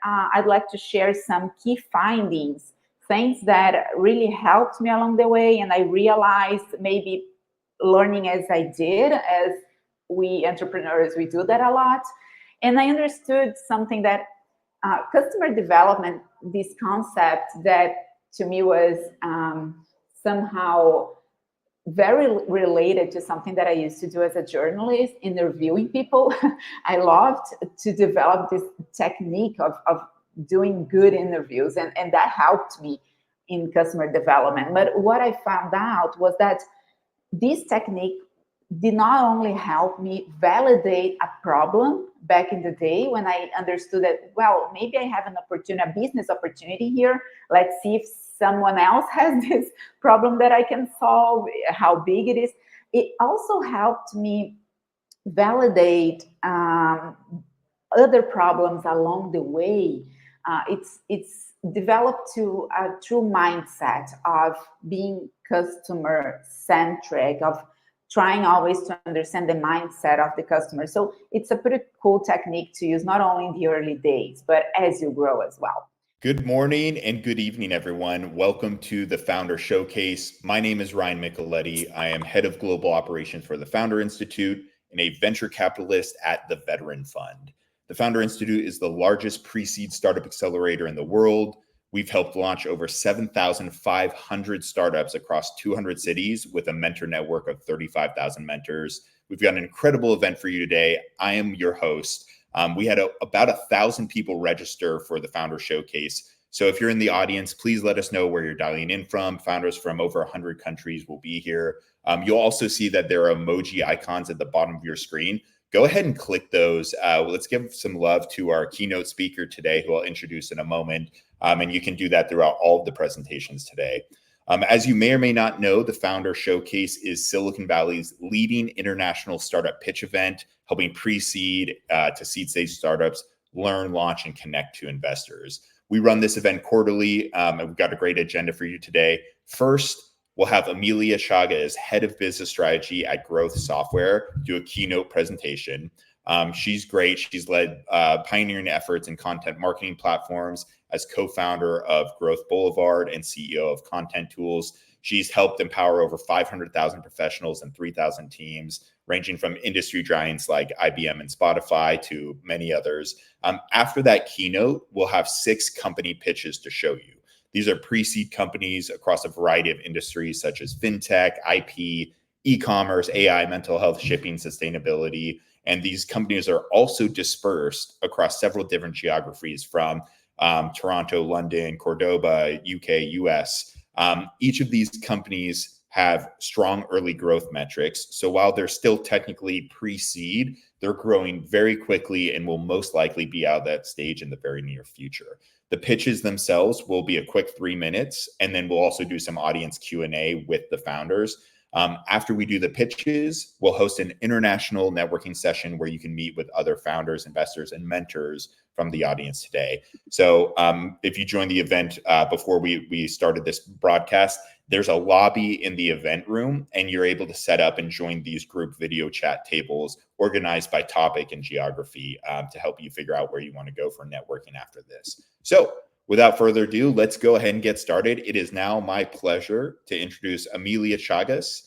I'd like to share some key findings, things that really helped me along the way, and I realized maybe learning as I did, as we entrepreneurs, we do that a lot. And I understood something that customer development, this concept that to me was somehow very related to something that I used to do as a journalist, interviewing people. I loved to develop this technique of doing good interviews, and that helped me in customer development. But what I found out was that this technique did not only help me validate a problem back in the day when I understood that, well, maybe I have an opportunity, a business opportunity here. Let's see if someone else has this problem that I can solve, how big it is. It also helped me validate other problems along the way. It's developed to a true mindset of being customer centric, of trying always to understand the mindset of the customer. So it's a pretty cool technique to use, not only in the early days, but as you grow as well. Good morning and good evening, everyone. Welcome to the Founder Showcase. My name is Ryan Micheletti. I am head of global operations for the Founder Institute and a venture capitalist at the Veteran Fund. The Founder Institute is the largest pre-seed startup accelerator in the world. We've helped launch over 7,500 startups across 200 cities with a mentor network of 35,000 mentors. We've got an incredible event for you today. I am your host. We had about 1,000 people register for the Founder Showcase. So if you're in the audience, please let us know where you're dialing in from. Founders from over 100 countries will be here. You'll also see that there are emoji icons at the bottom of your screen. Go ahead and click those. Let's give some love to our keynote speaker today, who I'll introduce in a moment. And you can do that throughout all of the presentations today. As you may or may not know, the Founder Showcase is Silicon Valley's leading international startup pitch event, helping pre-seed to seed stage startups learn, launch, and connect to investors. We run this event quarterly, and we've got a great agenda for you today. First, we'll have Emilia Chagas, head of business strategy at Growth Software, do a keynote presentation. She's great. She's led pioneering efforts in content marketing platforms as co-founder of Growth Boulevard and CEO of Content Tools. She's helped empower over 500,000 professionals and 3,000 teams, ranging from industry giants like IBM and Spotify to many others. After that keynote, we'll have 6 company pitches to show you. These are pre-seed companies across a variety of industries such as fintech, IP, e-commerce, AI, mental health, shipping, sustainability. And these companies are also dispersed across several different geographies from Toronto, London, Cordoba, UK, US. Each of these companies have strong early growth metrics. So while they're still technically pre-seed, they're growing very quickly and will most likely be out of that stage in the very near future. The pitches themselves will be a quick 3 minutes, and then we'll also do some audience Q&A with the founders. After we do the pitches, we'll host an international networking session where you can meet with other founders, investors, and mentors from the audience today. So if you joined the event before we started this broadcast, there's a lobby in the event room, and you're able to set up and join these group video chat tables organized by topic and geography to help you figure out where you want to go for networking after this. So without further ado, let's go ahead and get started. It is now my pleasure to introduce Emilia Chagas.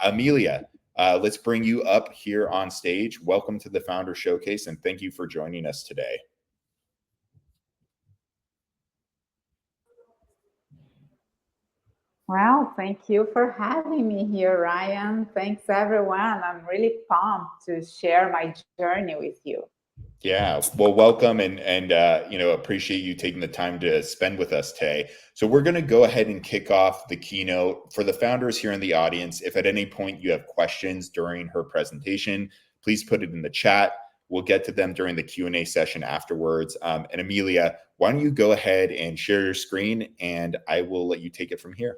Emilia, let's bring you up here on stage. Welcome to the Founder Showcase, and thank you for joining us today. Well, thank you for having me here, Ryan. Thanks, everyone. I'm really pumped to share my journey with you. Yeah, well, welcome and appreciate you taking the time to spend with us today. So we're going to go ahead and kick off the keynote. For the founders here in the audience, if at any point you have questions during her presentation, please put it in the chat. We'll get to them during the Q&A session afterwards. And Emilia, why don't you go ahead and share your screen, and I will let you take it from here.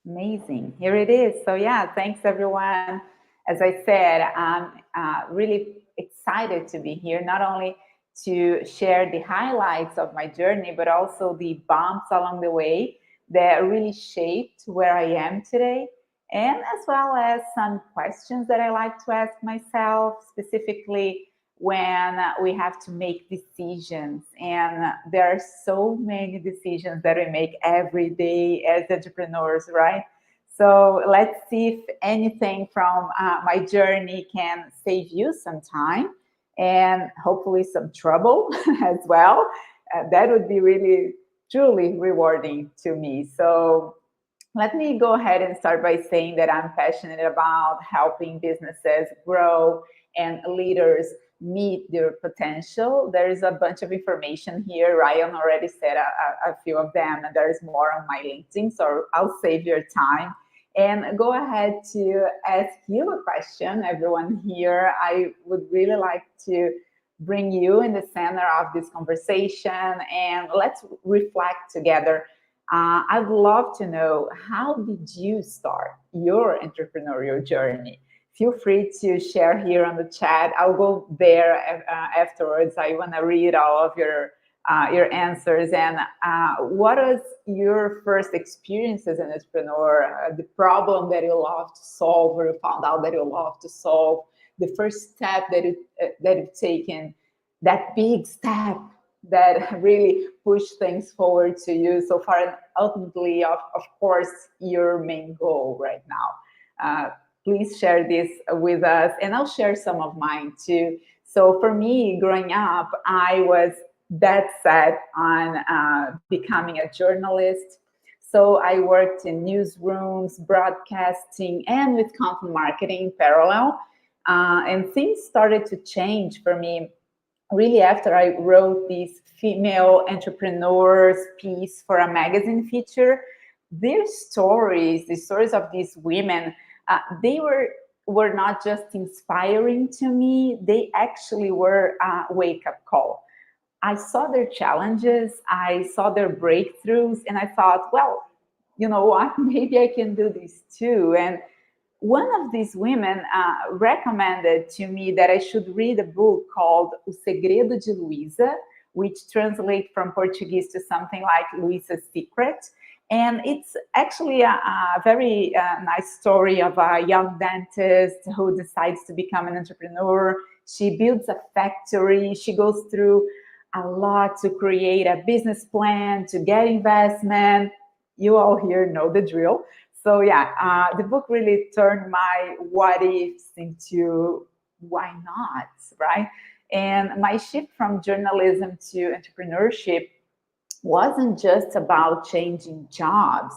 Amazing. Here it is. So yeah, thanks, everyone. As I said, I'm really excited to be here, not only to share the highlights of my journey, but also the bumps along the way that really shaped where I am today, and as well as some questions that I like to ask myself, specifically when we have to make decisions. And there are so many decisions that we make every day as entrepreneurs, right? So let's see if anything from my journey can save you some time and hopefully some trouble as well. That would be really, truly rewarding to me. So let me go ahead and start by saying that I'm passionate about helping businesses grow and leaders meet their potential. There's a bunch of information here. Ryan already said a few of them, and there's more on my LinkedIn, so I'll save your time and go ahead to ask you a question, everyone here. I would really like to bring you in the center of this conversation, and let's reflect together. I'd love to know, how did you start your entrepreneurial journey? Feel free to share here on the chat. I'll go there afterwards. I want to read all of your answers. And what was your first experience as an entrepreneur? The problem that you love to solve, or you found out that you love to solve? The first step that you've taken, that big step that really push things forward to you so far, and ultimately, of course, your main goal right now. Please share this with us, and I'll share some of mine too. So for me, growing up, I was dead set on becoming a journalist. So I worked in newsrooms, broadcasting, and with content marketing in parallel. And things started to change for me really after I wrote this female entrepreneurs piece for a magazine feature. Their stories, the stories of these women, they were not just inspiring to me, they actually were a wake-up call. I saw their challenges, I saw their breakthroughs, and I thought, well, you know what, maybe I can do this too. And one of these women recommended to me that I should read a book called O Segredo de Luísa, which translates from Portuguese to something like Luísa's Secret. And it's actually a very nice story of a young dentist who decides to become an entrepreneur. She builds a factory. She goes through a lot to create a business plan, to get investment. You all here know the drill. So yeah, the book really turned my what ifs into why not, right? And my shift from journalism to entrepreneurship wasn't just about changing jobs.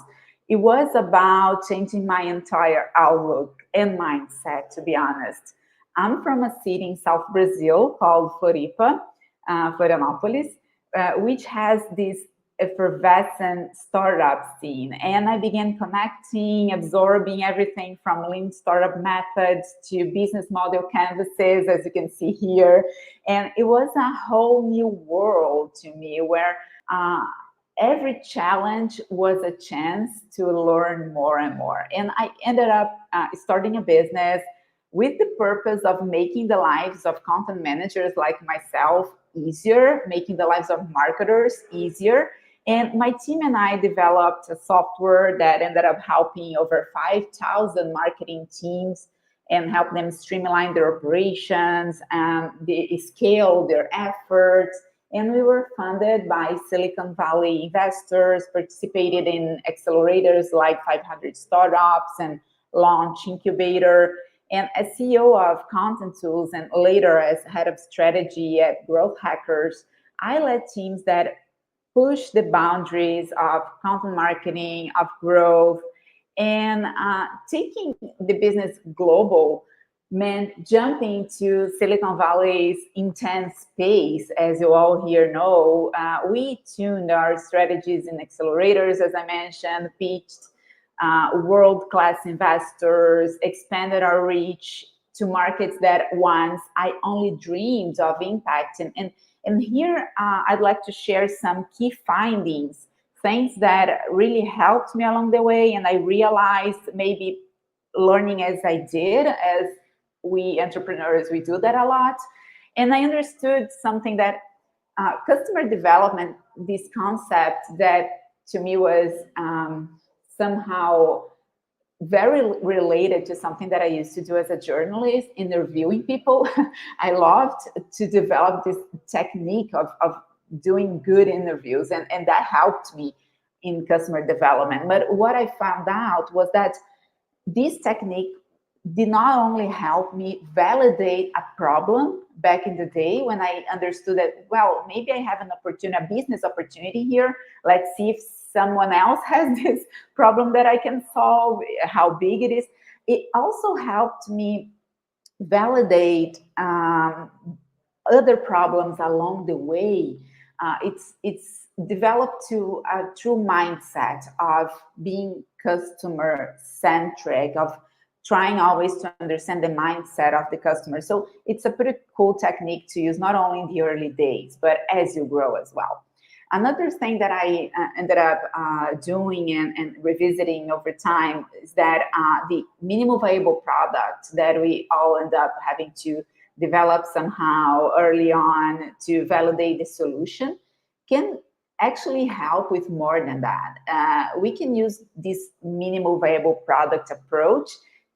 It was about changing my entire outlook and mindset, to be honest. I'm from a city in South Brazil called Florianópolis, which has this effervescent startup scene. And I began connecting, absorbing everything from lean startup methods to business model canvases, as you can see here. And it was a whole new world to me where every challenge was a chance to learn more and more. And I ended up starting a business with the purpose of making the lives of content managers like myself easier, making the lives of marketers easier. And my team and I developed a software that ended up helping over 5,000 marketing teams and help them streamline their operations and scale their efforts. And we were funded by Silicon Valley investors, participated in accelerators like 500 Startups and Launch Incubator. And as CEO of Content Tools and later as head of strategy at Growth Hackers, I led teams that push the boundaries of content marketing, of growth, and taking the business global meant jumping to Silicon Valley's intense pace. As you all here know, we tuned our strategies in accelerators, as I mentioned, pitched world-class investors, expanded our reach to markets that once I only dreamed of impact. And here I'd like to share some key findings, things that really helped me along the way. And I realized, maybe learning as I did, as we entrepreneurs, we do that a lot. And I understood something that customer development, this concept that to me was somehow very related to something that I used to do as a journalist, interviewing people. I loved to develop this technique of doing good interviews, and that helped me in customer development. But what I found out was that this technique did not only help me validate a problem back in the day when I understood that, well, maybe I have an opportunity, a business opportunity here. Let's see if someone else has this problem that I can solve, how big it is. It also helped me validate other problems along the way. It's developed to a true mindset of being customer centric, of trying always to understand the mindset of the customer. So it's a pretty cool technique to use, not only in the early days, but as you grow as well. Another thing that I ended up doing and revisiting over time is that the minimum viable product that we all end up having to develop somehow early on to validate the solution can actually help with more than that. We can use this minimal viable product approach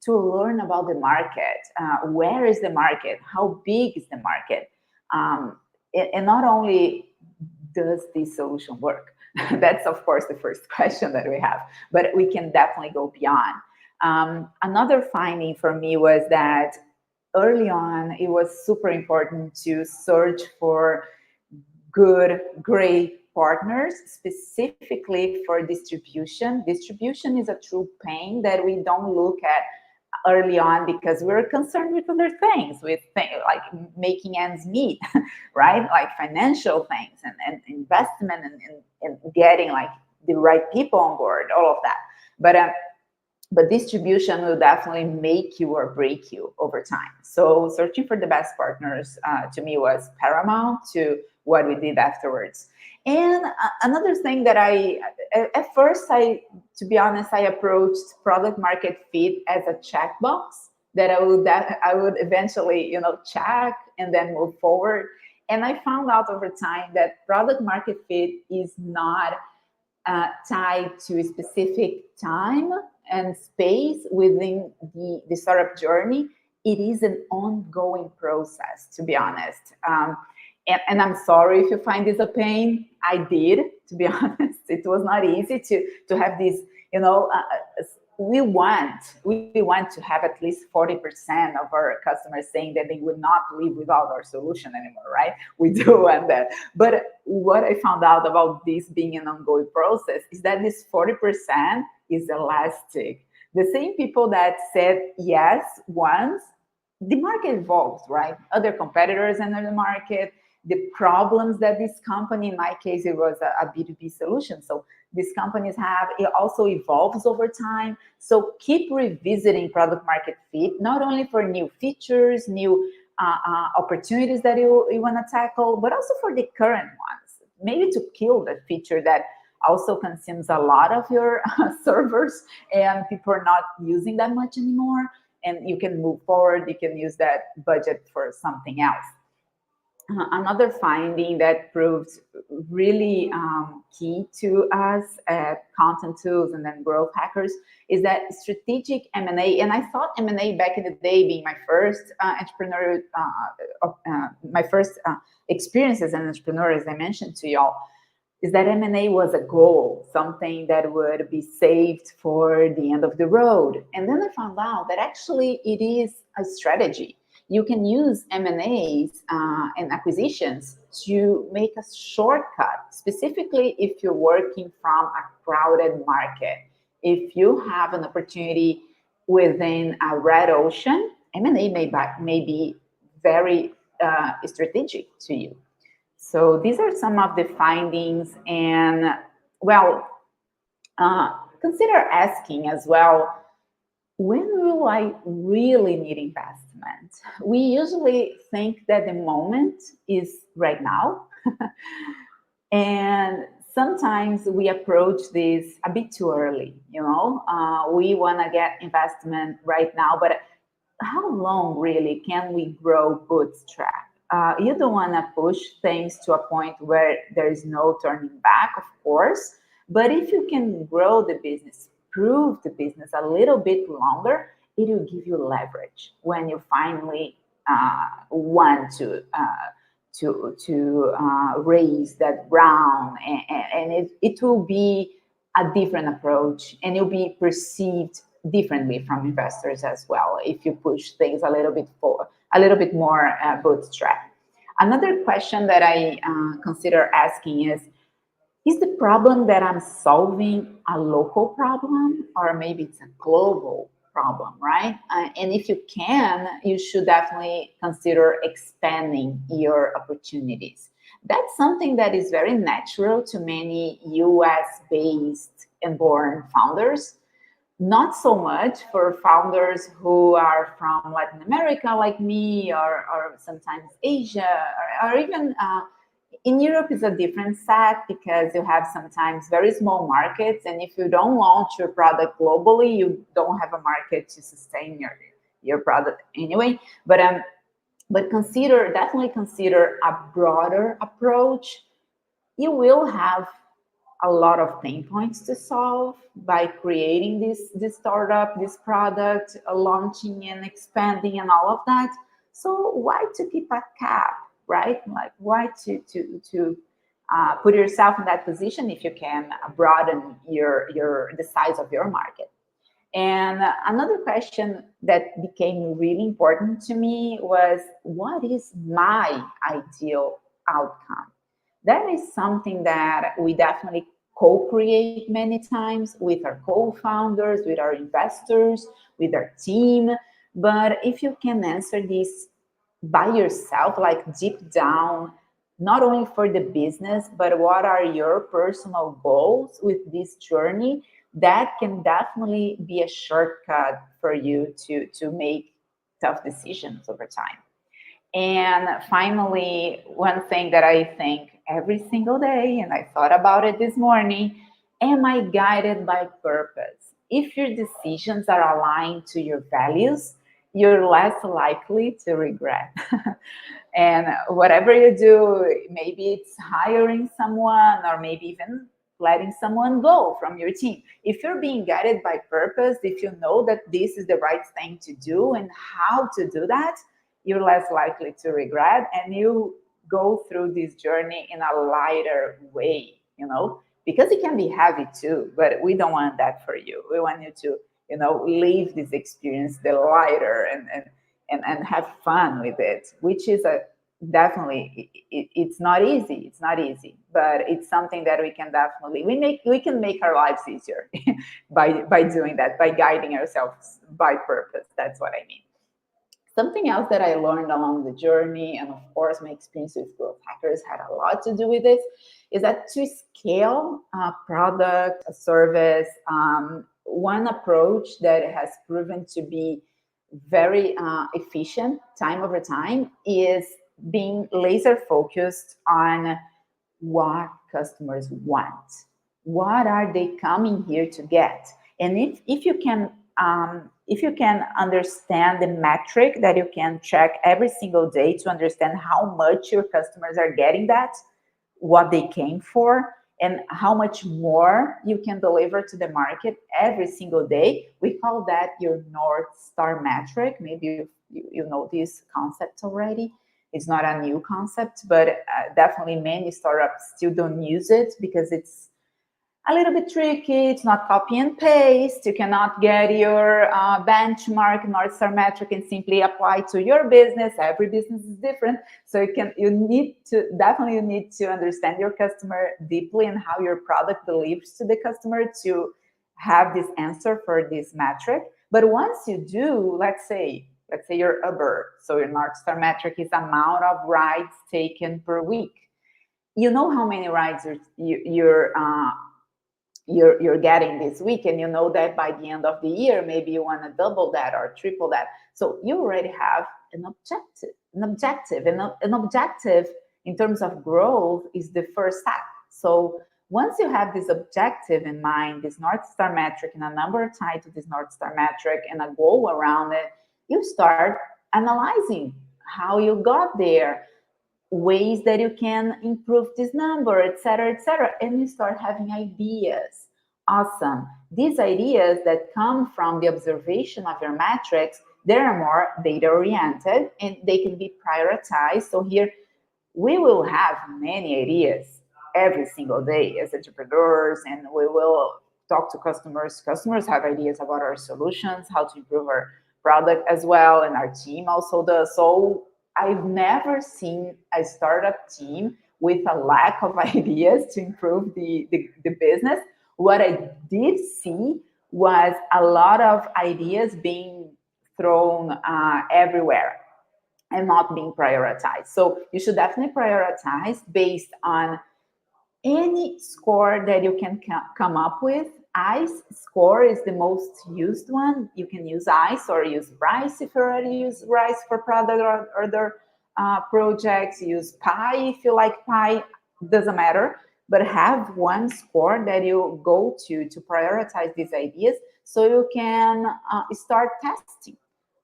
to learn about the market. Where is the market? How big is the market? And not only does this solution work? That's, of course, the first question that we have, but we can definitely go beyond. Another finding for me was that early on, it was super important to search for good, great partners, specifically for distribution. Distribution is a true pain that we don't look at early on because we're concerned with other things, like making ends meet, right? Like financial things and investment and getting like the right people on board, all of that. But distribution will definitely make you or break you over time. So searching for the best partners to me was paramount to what we did afterwards. And another thing that at first, to be honest, I approached product market fit as a checkbox that I would eventually, check and then move forward. And I found out over time that product market fit is not tied to a specific time and space within the startup journey. It is an ongoing process, to be honest. And I'm sorry if you find this a pain. I did, to be honest. It was not easy to have this, we want to have at least 40% of our customers saying that they would not live without our solution anymore, right? We do want that. But what I found out about this being an ongoing process is that this 40% is elastic. The same people that said yes once, the market evolves, right? Other competitors enter the market. The problems that this company, in my case, it was a B2B solution. So these companies have, it also evolves over time. So keep revisiting product market fit, not only for new features, new opportunities that you want to tackle, but also for the current ones. Maybe to kill the feature that also consumes a lot of your servers and people are not using that much anymore. And you can move forward, you can use that budget for something else. Another finding that proved really key to us at Content Tools and then Growth Hackers is that strategic M&A, and I thought M&A back in the day being my first entrepreneur, my first experience as an entrepreneur, as I mentioned to y'all, is that M&A was a goal, something that would be saved for the end of the road. And then I found out that actually it is a strategy. You can use M&As and acquisitions to make a shortcut, specifically if you're working from a crowded market. If you have an opportunity within a red ocean, M&A may be very strategic to you. So these are some of the findings. And, well, consider asking as well, when will I really need investment? We usually think that the moment is right now. And sometimes we approach this a bit too early, we want to get investment right now, but how long really can we grow bootstrap? You don't want to push things to a point where there is no turning back, of course, but if you can grow the business improve the business a little bit longer, it will give you leverage when you finally want to raise that round, and it will be a different approach, and it'll be perceived differently from investors as well if you push things a little bit more bootstrap. Another question that I consider asking is the problem that I'm solving a local problem, or maybe it's a global problem, right? And if you can, you should definitely consider expanding your opportunities. That's something that is very natural to many US-based and born founders. Not so much for founders who are from Latin America like me, or sometimes Asia, or even in Europe is a different set, because you have sometimes very small markets, and if you don't launch your product globally, you don't have a market to sustain your product anyway. But definitely consider a broader approach. You will have a lot of pain points to solve by creating this startup, this product, launching and expanding and all of that. So why to keep a cap, right? Like, why to put yourself in that position if you can broaden the size of your market? And another question that became really important to me was, what is my ideal outcome? That is something that we definitely co-create many times with our co-founders, with our investors, with our team. But if you can answer this by yourself, like deep down, not only for the business, but what are your personal goals with this journey, that can definitely be a shortcut for you to make tough decisions over time. And finally, one thing that I think every single day, and I thought about it this morning, am I guided by purpose? If your decisions are aligned to your values, you're less likely to regret. And whatever you do, maybe it's hiring someone, or maybe even letting someone go from your team. If you're being guided by purpose, if you know that this is the right thing to do and how to do that, you're less likely to regret, and you go through this journey in a lighter way, because it can be heavy too, but we don't want that for you. We want you to, leave this experience the lighter and have fun with it, which is definitely, it's not easy. It's not easy, but it's something that we can definitely, we can make our lives easier by doing that, by guiding ourselves by purpose. That's what I mean. Something else that I learned along the journey, and of course my experience with growth hackers had a lot to do with this, is that to scale a product, a service, one approach that has proven to be very efficient time over time is being laser focused on what customers want. What are they coming here to get? And if you can understand the metric that you can check every single day to understand how much your customers are getting that, what they came for, and how much more you can deliver to the market every single day, we call that your North Star metric. Maybe you know this concept already. It's not a new concept, but definitely many startups still don't use it because it's a little bit tricky. It's not copy and paste. You cannot get your benchmark North Star metric and simply apply to your business. Every business is different. So you need to understand your customer deeply and how your product delivers to the customer to have this answer for this metric. But once you do, let's say you're Uber. So your North Star metric is amount of rides taken per week. You know how many rides you're getting this week, and you know that by the end of the year, maybe you want to double that or triple that. So you already have an objective. An objective in terms of growth is the first step. So once you have this objective in mind, this North Star metric and a number tied to this North Star metric and a goal around it, you start analyzing how you got there, ways that you can improve this number, etc., etc., and you start having ideas Awesome. These ideas that come from the observation of your metrics, they are more data oriented and they can be prioritized. So here we will have many ideas every single day as entrepreneurs, and we will talk to customers. Customers have ideas about our solutions, how to improve our product as well, and our team also does. So I've never seen a startup team with a lack of ideas to improve the business. What I did see was a lot of ideas being thrown everywhere and not being prioritized. So you should definitely prioritize based on any score that you can come up with. ICE score is the most used one. You can use ICE or use RICE if you already use RICE for product or other projects. Use PI if you like PI, doesn't matter. But have one score that you go to prioritize these ideas so you can start testing.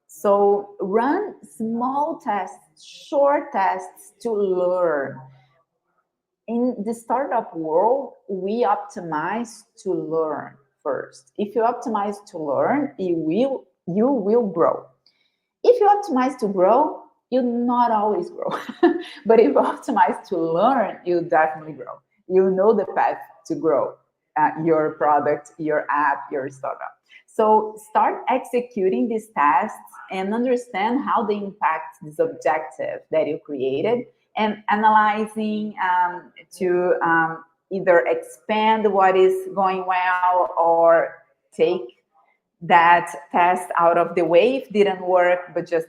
So run small tests, short tests to learn. In the startup world, we optimize to learn first. If you optimize to learn, you will grow. If you optimize to grow, you not always grow. But if you optimize to learn, you definitely grow. You know the path to grow your product, your app, your startup. So start executing these tests and understand how they impact this objective that you created, and analyzing to either expand what is going well or take that test out of the way if it didn't work, but just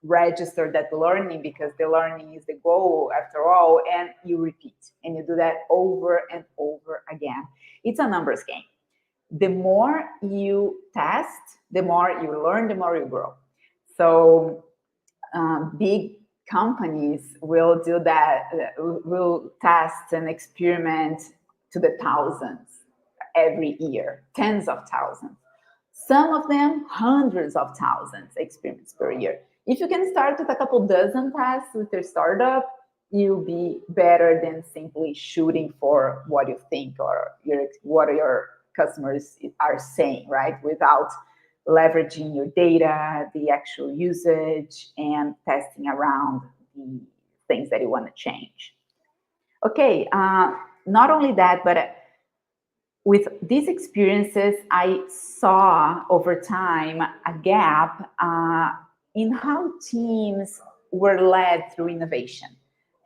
register that learning, because the learning is the goal after all, and you repeat and you do that over and over again. It's a numbers game. The more you test, the more you learn, the more you grow. So big companies will do that, will test and experiment to the thousands every year, tens of thousands. Some of them, hundreds of thousands experiments per year. If you can start with a couple dozen tests with your startup, you'll be better than simply shooting for what you think or what your customers are saying, right? Without leveraging your data, the actual usage, and testing around the things that you want to change. Okay, not only that, but with these experiences, I saw over time a gap in how teams were led through innovation.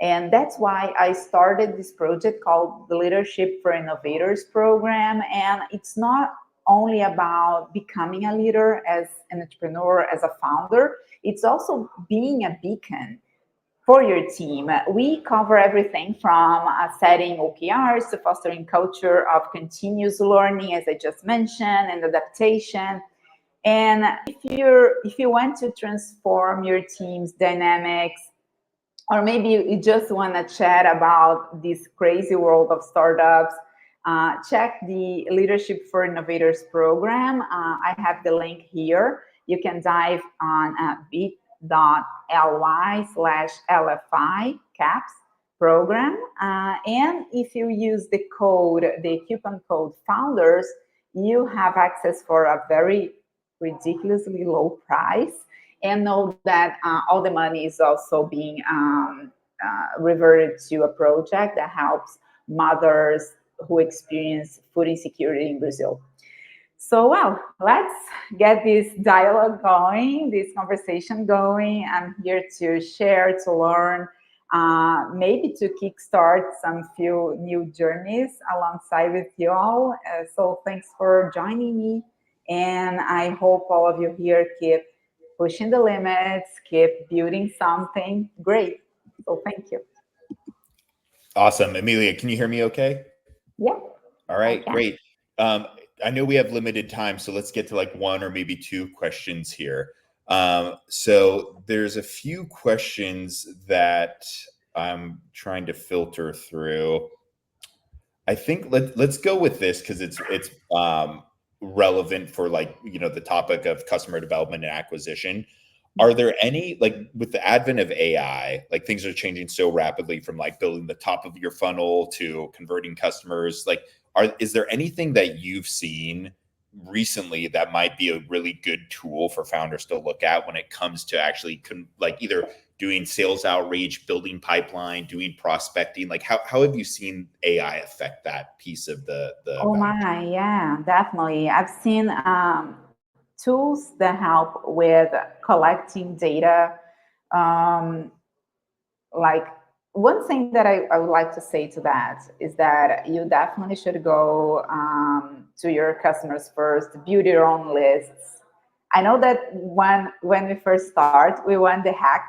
And that's why I started this project called the Leadership for Innovators program. And it's not only about becoming a leader as an entrepreneur, as a founder, it's also being a beacon for your team. We cover everything from setting OKRs to fostering culture of continuous learning, as I just mentioned, and adaptation. And if you want to transform your team's dynamics, or maybe you just want to chat about this crazy world of startups, check the Leadership for Innovators program. I have the link here. You can dive on bit.ly/LFI caps program. And if you use the coupon code founders, you have access for a very ridiculously low price. And know that all the money is also being reverted to a project that helps mothers who experience food insecurity in Brazil. So, well, let's get this dialogue going, this conversation going. I'm here to share, to learn, maybe to kickstart some few new journeys alongside with you all. So thanks for joining me. And I hope all of you here keep pushing the limits, keep building something great. So thank you. Awesome. Emilia, can you hear me okay? Yeah. All right, great. I know we have limited time, so let's get to like one or maybe two questions here. So there's a few questions that I'm trying to filter through. I think let's go with this because it's relevant for like, you know, the topic of customer development and acquisition. Are there any, like with the advent of AI, like things are changing so rapidly from like building the top of your funnel to converting customers, like Is there anything that you've seen recently that might be a really good tool for founders to look at when it comes to actually like either doing sales outreach, building pipeline, doing prospecting? Like how have you seen AI affect that piece of the Oh my, yeah, definitely. I've seen tools that help with collecting data. Like one thing that I would like to say to that is that you definitely should go to your customers first, build your own lists. I know that when we first start, we want the hack,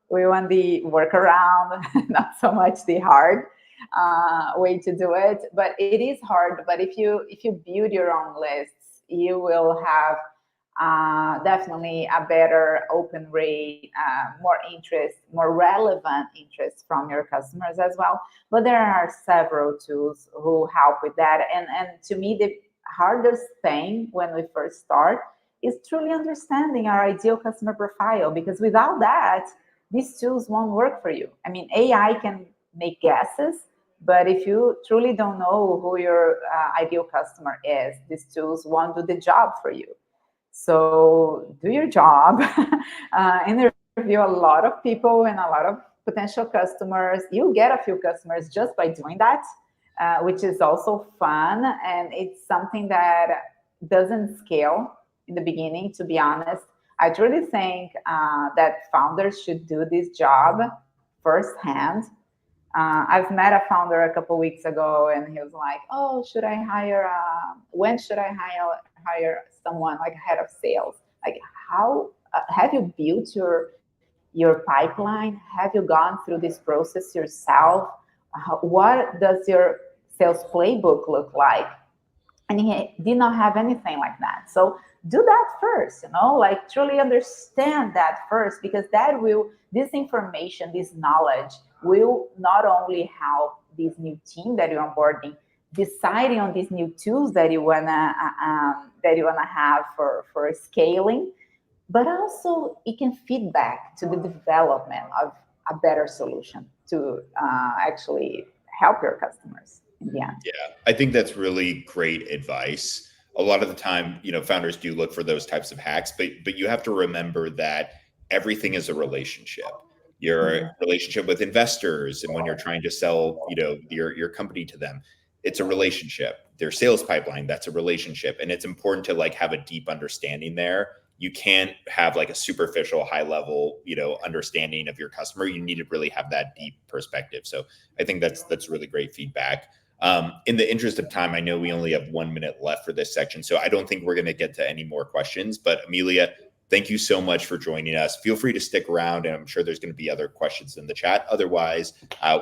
we want the workaround, not so much the hard way to do it. But it is hard. But if you build your own lists, you will have definitely a better open rate, more interest, more relevant interest from your customers as well. But there are several tools who help with that. And to me, the hardest thing when we first start is truly understanding our ideal customer profile, because without that, these tools won't work for you. I mean, AI can make guesses, but if you truly don't know who your ideal customer is, these tools won't do the job for you. So do your job, interview a lot of people and a lot of potential customers. You get a few customers just by doing that, which is also fun. And it's something that doesn't scale in the beginning, to be honest. I truly think that founders should do this job firsthand. I've met a founder a couple weeks ago, and he was like, "Oh, should I hire? When should I hire someone like head of sales? Like, how have you built your pipeline? Have you gone through this process yourself? What does your sales playbook look like?" And he did not have anything like that. So do that first, like truly understand that first, because this information, this knowledge will not only help this new team that you're onboarding deciding on these new tools that you wanna have for scaling, but also it can feed back to the development of a better solution to actually help your customers in the end. Yeah, I think that's really great advice. A lot of the time, founders do look for those types of hacks, but you have to remember that everything is a relationship. Your relationship with investors, and when you're trying to sell, your company to them, it's a relationship. Their sales pipeline, that's a relationship, and it's important to like have a deep understanding there. You can't have like a superficial, high level, understanding of your customer. You need to really have that deep perspective. So I think that's really great feedback. In the interest of time, I know we only have 1 minute left for this section, so I don't think we're going to get to any more questions. But Emilia, thank you so much for joining us. Feel free to stick around, and I'm sure there's going to be other questions in the chat. Otherwise,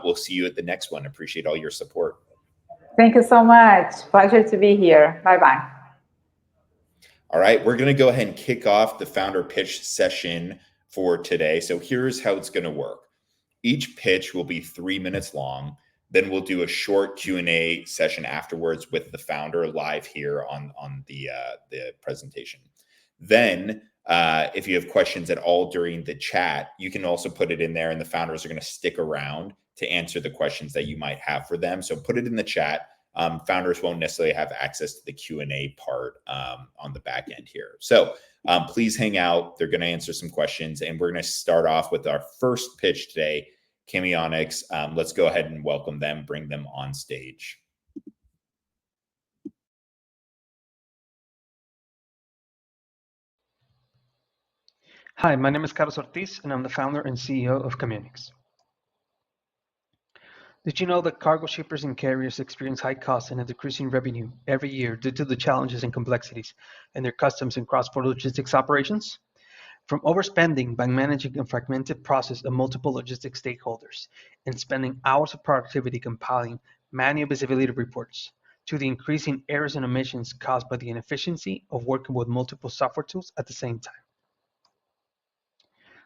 we'll see you at the next one. Appreciate all your support. Thank you so much. Pleasure to be here. Bye-bye. All right, we're going to go ahead and kick off the founder pitch session for today. So here's how it's going to work. Each pitch will be 3 minutes long. Then we'll do a short Q&A session afterwards with the founder live here on the presentation. Then if you have questions at all during the chat, you can also put it in there, and the founders are going to stick around to answer the questions that you might have for them. So put it in the chat. Founders won't necessarily have access to the Q&A part on the back end here. So please hang out. They're going to answer some questions, and we're going to start off with our first pitch today, Camionix. Let's go ahead and welcome them, bring them on stage. Hi, my name is Carlos Ortiz, and I'm the founder and CEO of Camionix. Did you know that cargo shippers and carriers experience high costs and a decreasing revenue every year due to the challenges and complexities in their customs and cross-border logistics operations? From overspending by managing a fragmented process of multiple logistics stakeholders and spending hours of productivity compiling manual visibility reports, to the increasing errors and omissions caused by the inefficiency of working with multiple software tools at the same time.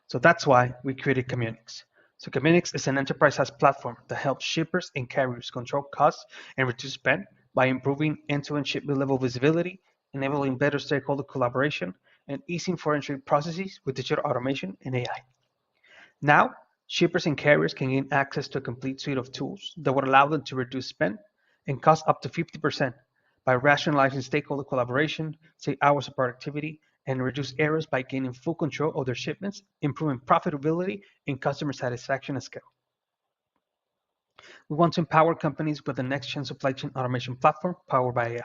So that's why we created Camionix. So Camionix is an enterprise SaaS platform that helps shippers and carriers control costs and reduce spend by improving end-to-end shipment level visibility, enabling better stakeholder collaboration, and easing foreign entry processes with digital automation and AI. Now, shippers and carriers can gain access to a complete suite of tools that would allow them to reduce spend and cost up to 50% by rationalizing stakeholder collaboration, save hours of productivity, and reduce errors by gaining full control of their shipments, improving profitability and customer satisfaction at scale. We want to empower companies with the next-gen supply chain automation platform powered by AI.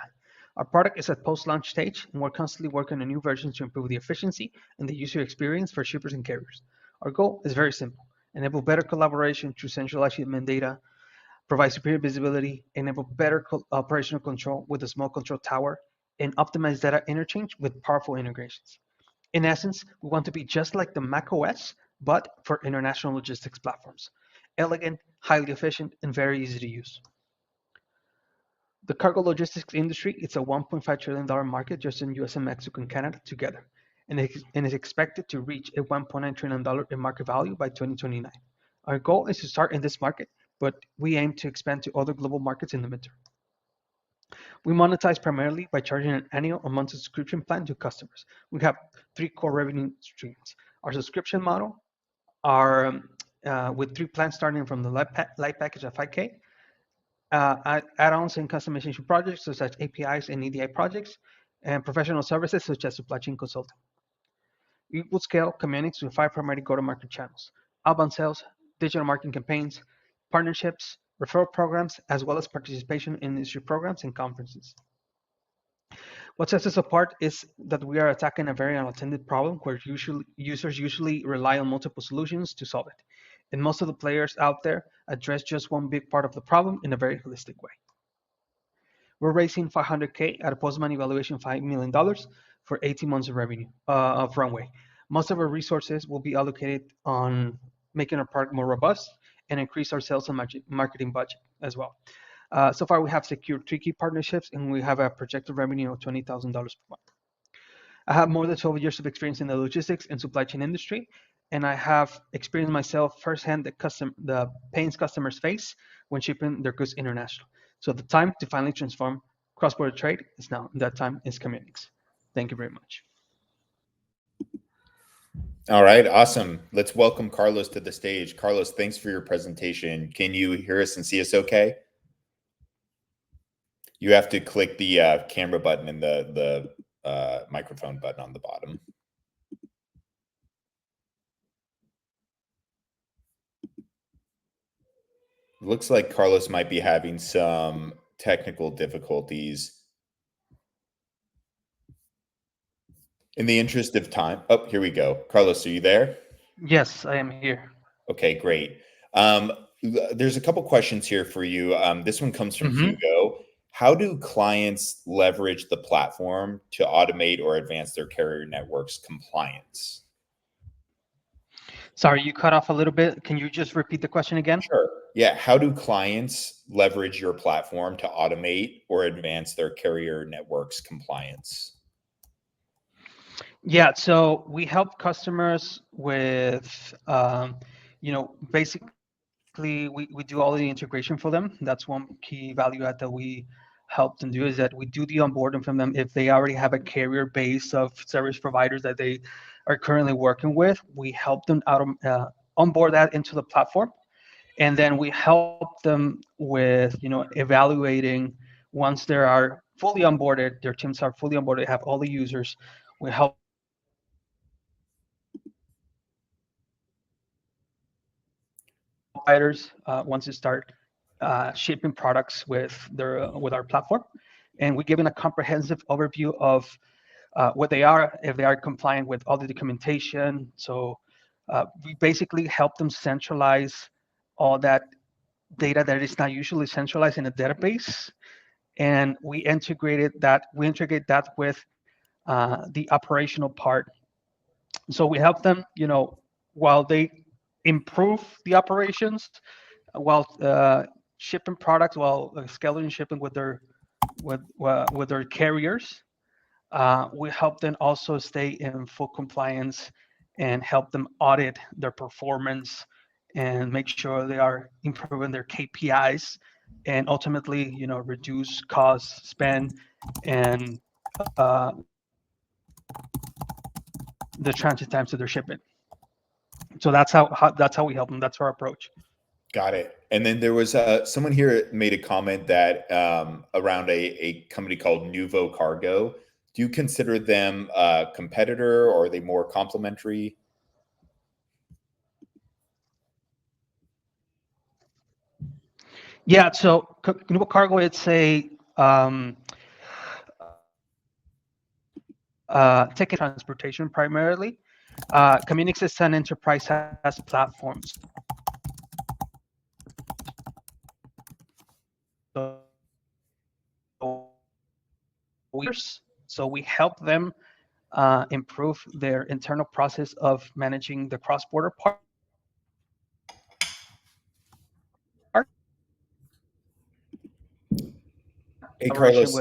Our product is at post-launch stage, and we're constantly working on new versions to improve the efficiency and the user experience for shippers and carriers. Our goal is very simple: enable better collaboration through centralized shipment data, provide superior visibility, enable better operational control with a small control tower, and optimize data interchange with powerful integrations. In essence, we want to be just like the Mac OS, but for international logistics platforms. Elegant, highly efficient, and very easy to use. The cargo logistics industry is a $1.5 trillion market just in US and Mexico and Canada together, and is expected to reach a $1.9 trillion in market value by 2029. Our goal is to start in this market, but we aim to expand to other global markets in the midterm. We monetize primarily by charging an annual or monthly subscription plan to customers. We have 3 core revenue streams. Our subscription model are with 3 plans starting from the light package at 5K, add-ons and customization projects such as APIs and EDI projects, and professional services such as supply chain consulting. We will scale Camionix with 5 primary go-to-market channels: outbound sales, digital marketing campaigns, partnerships, referral programs, as well as participation in industry programs and conferences. What sets us apart is that we are attacking a very unattended problem where users usually rely on multiple solutions to solve it. And most of the players out there address just one big part of the problem in a very holistic way. We're raising $500K at a post-money valuation of $5 million for 18 months of revenue of runway. Most of our resources will be allocated on making our product more robust and increase our sales and marketing budget as well. So far, we have secured 3 key partnerships, and we have a projected revenue of $20,000 per month. I have more than 12 years of experience in the logistics and supply chain industry, and I have experienced myself firsthand the pains customers face when shipping their goods international. So the time to finally transform cross-border trade is now. That time is Camionix. Thank you very much. All right, awesome. Let's welcome Carlos to the stage. Carlos, thanks for your presentation. Can you hear us and see us okay? You have to click the camera button and the microphone button on the bottom. Looks like Carlos might be having some technical difficulties. In the interest of time, oh, here we go. Carlos, are you there? Yes, I am here. Okay, great. There's a couple questions here for you. This one comes from Hugo. How do clients leverage the platform to automate or advance their carrier network's compliance? Sorry, you cut off a little bit. Can you just repeat the question again? Sure. Yeah. How do clients leverage your platform to automate or advance their carrier network's compliance? Yeah, so we help customers with, basically we do all the integration for them. That's one key value add that we help them do, is that we do the onboarding from them. If they already have a carrier base of service providers that they are currently working with, we help them onboard that into the platform. And then we help them with, evaluating once they are fully onboarded, their teams are fully onboarded, have all the users. We help providers once they start shipping products with our platform, and we give them a comprehensive overview of what they are, if they are compliant with all the documentation. So we basically help them centralize all that data that is not usually centralized in a database, and we integrate that with the operational part. So we help them, while they improve the operations, while shipping products, while scheduling shipping with their carriers. We help them also stay in full compliance and help them audit their performance and make sure they are improving their KPIs, and ultimately, reduce costs, spend, and the transit times of their shipment. So that's how we help them. That's our approach. Got it. And then there was someone here made a comment that around a company called Nuvo Cargo. Do you consider them a competitor, or are they more complementary? Yeah, so Nuvo Cargo, it's a tech and transportation primarily. Camionix is an enterprise SaaS platform. So we help them improve their internal process of managing the cross-border part. Hey, Carlos,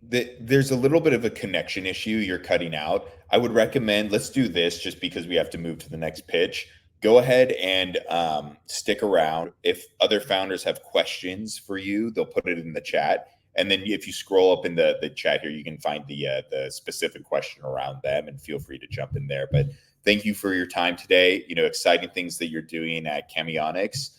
there's a little bit of a connection issue. You're cutting out. I would recommend, let's do this just because we have to move to the next pitch. Go ahead and stick around. If other founders have questions for you, they'll put it in the chat. And then if you scroll up in the chat here, you can find the specific question around them, and feel free to jump in there. But thank you for your time today. Exciting things that you're doing at Camionix.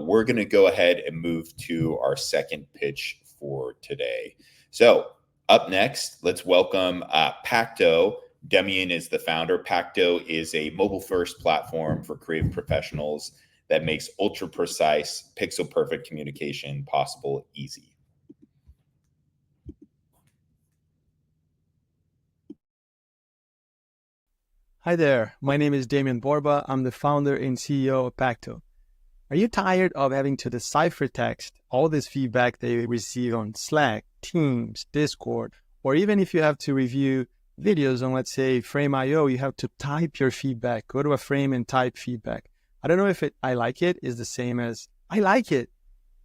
We're going to go ahead and move to our second pitch for today. So up next, let's welcome Pactto. Demian is the founder. Pactto is a mobile-first platform for creative professionals that makes ultra-precise, pixel-perfect communication possible easy. Hi there, my name is Damian Borba. I'm the founder and CEO of Pactto. Are you tired of having to decipher text, all this feedback that you receive on Slack, Teams, Discord, or even if you have to review videos on, let's say, Frame.io, you have to type your feedback, go to a frame and type feedback. I don't know if I like it is the same as I like it.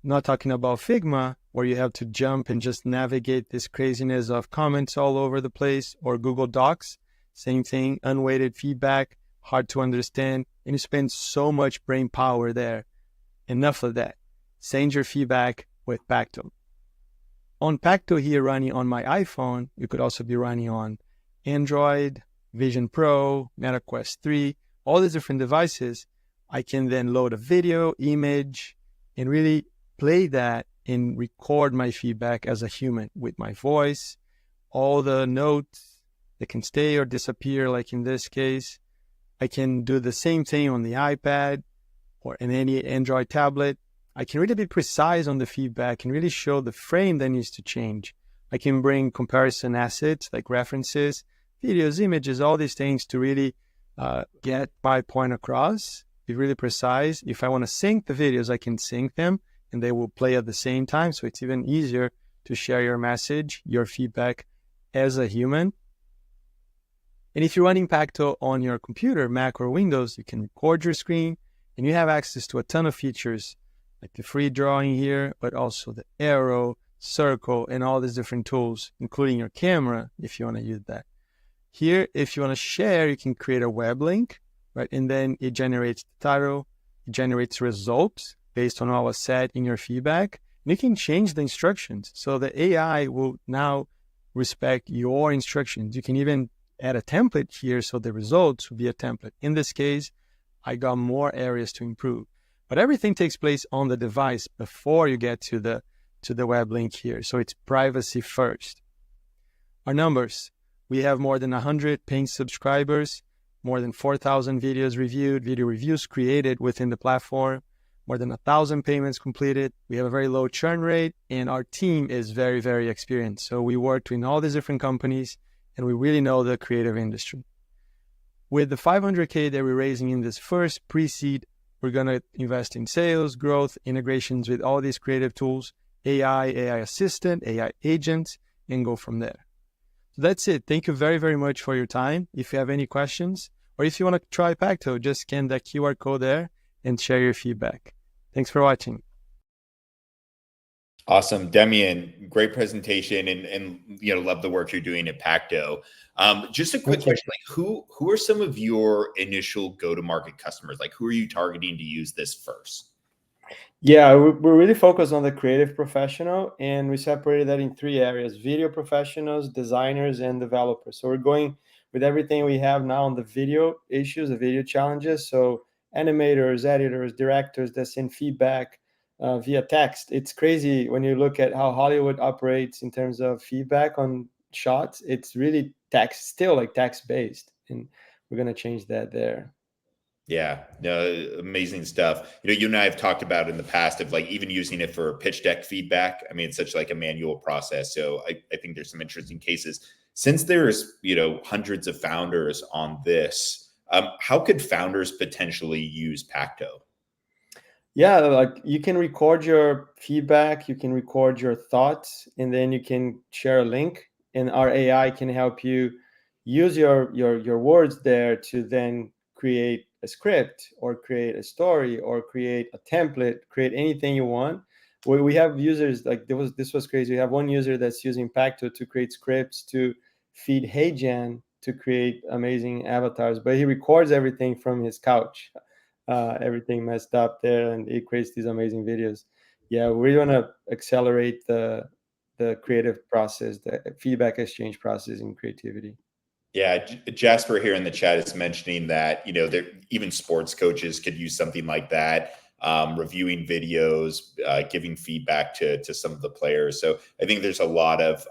Not talking about Figma, where you have to jump and just navigate this craziness of comments all over the place, or Google Docs. Same thing, unweighted feedback, hard to understand, and you spend so much brain power there. Enough of that. Send your feedback with Pactto. On Pactto here running on my iPhone, you could also be running on Android, Vision Pro, Meta Quest 3, all these different devices. I can then load a video, image, and really play that and record my feedback as a human with my voice, all the notes that can stay or disappear, like in this case. I can do the same thing on the iPad or in any Android tablet. I can really be precise on the feedback and really show the frame that needs to change. I can bring comparison assets like references, videos, images, all these things to really get my point across, be really precise. If I want to sync the videos, I can sync them and they will play at the same time. So it's even easier to share your message, your feedback as a human. And if you're running Pactto on your computer, Mac or Windows, you can record your screen and you have access to a ton of features like the free drawing here, but also the arrow, circle, and all these different tools, including your camera, if you want to use that. Here, if you want to share, you can create a web link, right? And then it generates the title, it generates results based on what was said in your feedback. And you can change the instructions. So the AI will now respect your instructions. You can even add a template here, so the results will be a template. In this case, I got more areas to improve. But everything takes place on the device before you get to the web link here. So it's privacy first. Our numbers. We have more than 100 paying subscribers, more than 4,000 videos reviewed, video reviews created within the platform, more than 1,000 payments completed. We have a very low churn rate, and our team is very, very experienced. So we worked in all these different companies, and we really know the creative industry. With the 500K that we're raising in this first pre-seed, we're going to invest in sales, growth, integrations with all these creative tools, AI, AI assistant, AI agents, and go from there. So that's it. Thank you very, very much for your time. If you have any questions, or if you want to try Pactto, just scan that QR code there and share your feedback. Thanks for watching. Awesome, Demian, great presentation, and love the work you're doing at Pactto. Just a quick question: who are some of your initial go-to-market customers? Like, who are you targeting to use this first? Yeah, we're really focused on the creative professional, and we separated that in 3 areas: video professionals, designers, and developers. So we're going with everything we have now on the video issues, the video challenges. So animators, editors, directors that send feedback via text. It's crazy when you look at how Hollywood operates in terms of feedback on shots. It's really still like text based, and we're going to change that there. Yeah, no, amazing stuff. You and I have talked about in the past of like even using it for pitch deck feedback. I mean, it's such like a manual process. So I think there's some interesting cases. Since there's, hundreds of founders on this, how could founders potentially use Pactto? Yeah, like you can record your feedback, you can record your thoughts, and then you can share a link, and our AI can help you use your words there to then create a script or create a story or create a template, create anything you want. We have users like this was crazy. We have one user that's using Pacto to create scripts to feed HeyGen to create amazing avatars, but he records everything from his couch. Everything messed up there, and it creates these amazing videos. Yeah, we want to accelerate the creative process, the feedback exchange process in creativity. Yeah, Jasper here in the chat is mentioning that even sports coaches could use something like that, reviewing videos, giving feedback to some of the players. So I think there's a lot of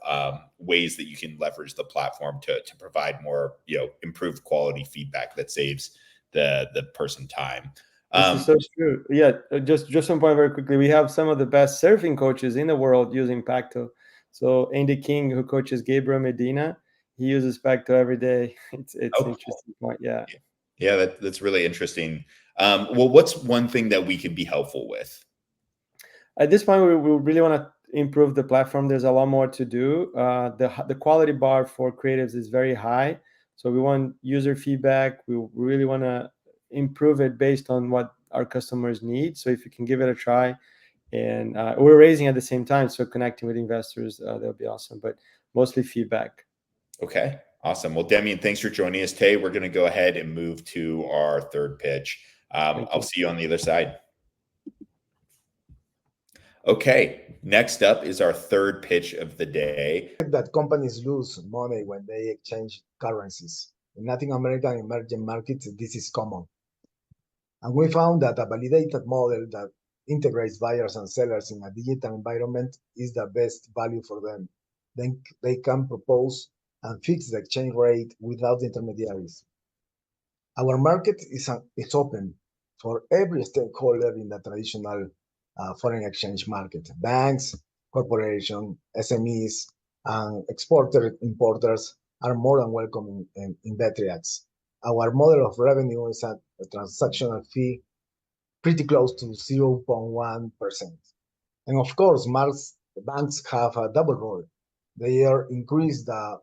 ways that you can leverage the platform to provide more improved quality feedback that saves the person time. This is so true. Yeah, just some point very quickly. We have some of the best surfing coaches in the world using Pacto. So Andy King, who coaches Gabriel Medina, he uses Pacto every day. It's an interesting point. Yeah. Yeah, that's really interesting. Well, what's one thing that we could be helpful with? At this point, we really want to improve the platform. There's a lot more to do. The quality bar for creatives is very high. So we want user feedback. We really want to improve it based on what our customers need. So if you can give it a try, and we're raising at the same time, so connecting with investors, that would be awesome, but mostly feedback. Okay, awesome. Well, Demian, thanks for joining us today. We're going to go ahead and move to our third pitch. I'll see you on the other side. Okay, next up is our third pitch of the day. That companies lose money when they exchange currencies. In Latin American emerging markets, this is common. And we found that a validated model that integrates buyers and sellers in a digital environment is the best value for them. Then they can propose and fix the exchange rate without intermediaries. Our market is open for every stakeholder in the traditional foreign exchange market. Banks, corporations, SMEs, and exporters, importers are more than welcome in Betriax. Our model of revenue is a transactional fee pretty close to 0.1%. And of course, banks have a double role. They increase the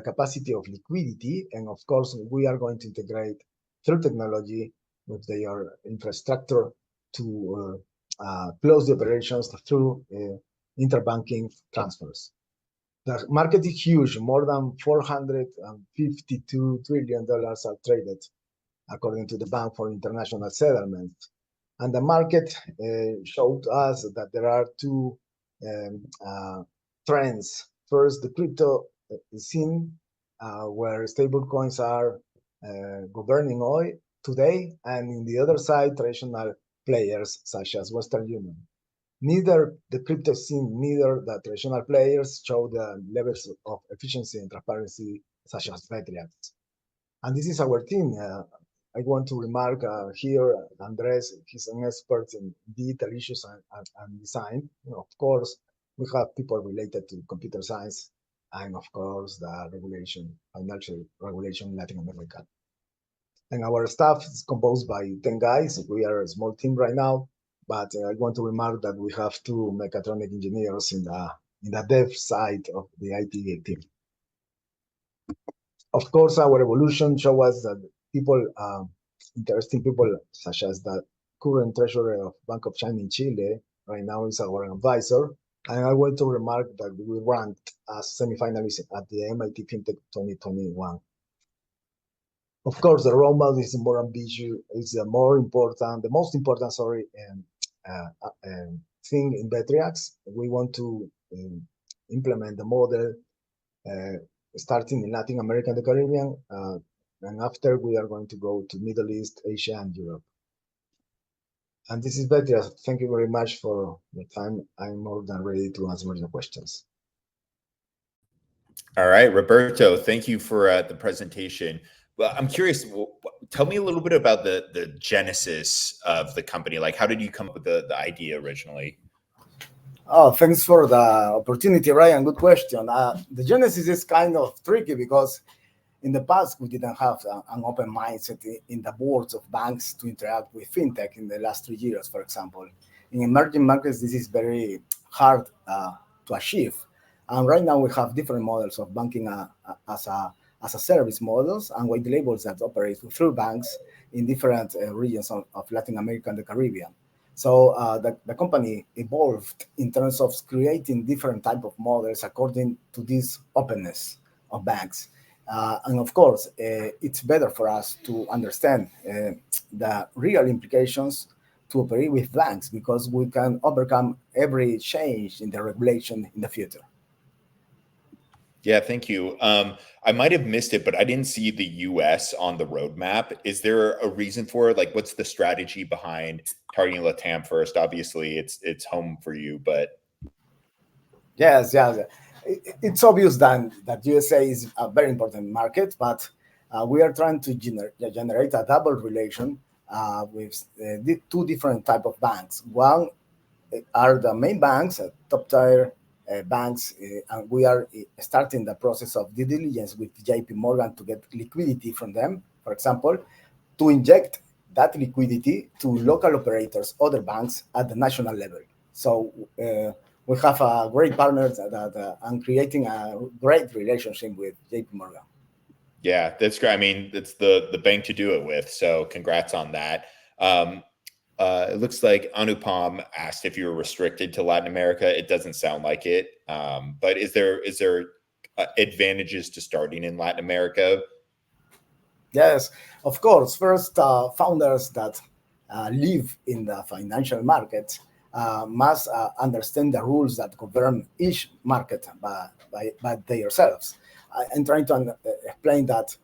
capacity of liquidity, and of course, we are going to integrate through technology with their infrastructure to close the operations through interbanking transfers. The market is huge. More than $452 trillion are traded, according to the Bank for International Settlements. And the market showed us that there are two trends. First, the crypto scene, where stable coins are governing oil today, and in the other side, traditional players such as Western Union. Neither the crypto scene, neither the traditional players show the levels of efficiency and transparency such as Betriax. And this is our team. I want to remark here, Andres, he's an expert in digital issues and design. Of course, we have people related to computer science and, of course, the financial regulation in Latin America. And our staff is composed by 10 guys. We are a small team right now, but I want to remark that we have 2 mechatronic engineers in the dev side of the IT team. Of course, our evolution shows us that interesting people such as the current treasurer of Bank of China in Chile, right now is our advisor. And I want to remark that we ranked as semifinalists at the MIT FinTech 2021. Of course, the roadmap is more ambitious. It's the most important, thing in Betriax. We want to implement the model starting in Latin America and the Caribbean, And after, we are going to go to Middle East, Asia, and Europe. And this is Betriax. Thank you very much for the time. I'm more than ready to answer your questions. All right, Roberto, thank you for the presentation. Well, I'm curious, tell me a little bit about the genesis of the company. Like, how did you come up with the idea originally? Oh, thanks for the opportunity, Ryan. Good question. The genesis is kind of tricky because in the past, we didn't have an open mindset in the boards of banks to interact with fintech in the last 3 years, for example. In emerging markets, this is very hard to achieve. And right now, we have different models of banking as a service models and white labels that operate through banks in different regions of Latin America and the Caribbean. So the company evolved in terms of creating different type of models according to this openness of banks. And of course, it's better for us to understand the real implications to operate with banks because we can overcome every change in the regulation in the future. Yeah, thank you. I might have missed it, but I didn't see the US on the roadmap. Is there a reason for it? Like, what's the strategy behind targeting LATAM first? Obviously, it's home for you, but Yes. It's obvious that USA is a very important market, but we are trying to generate a double relation with the two different type of banks. One are the main banks, top tier banks, and we are starting the process of due diligence with JP Morgan to get liquidity from them, for example, to inject that liquidity to local operators, other banks at the national level. So we have a great partner and creating a great relationship with JP Morgan. yeah, that's great. I mean, it's the bank to do it with. So congrats on that. It looks like Anupam asked if you were restricted to Latin America. It doesn't sound like it. But is there advantages to starting in Latin America? Yes, of course. First, founders that live in the financial market must understand the rules that govern each market by themselves. I'm trying to explain that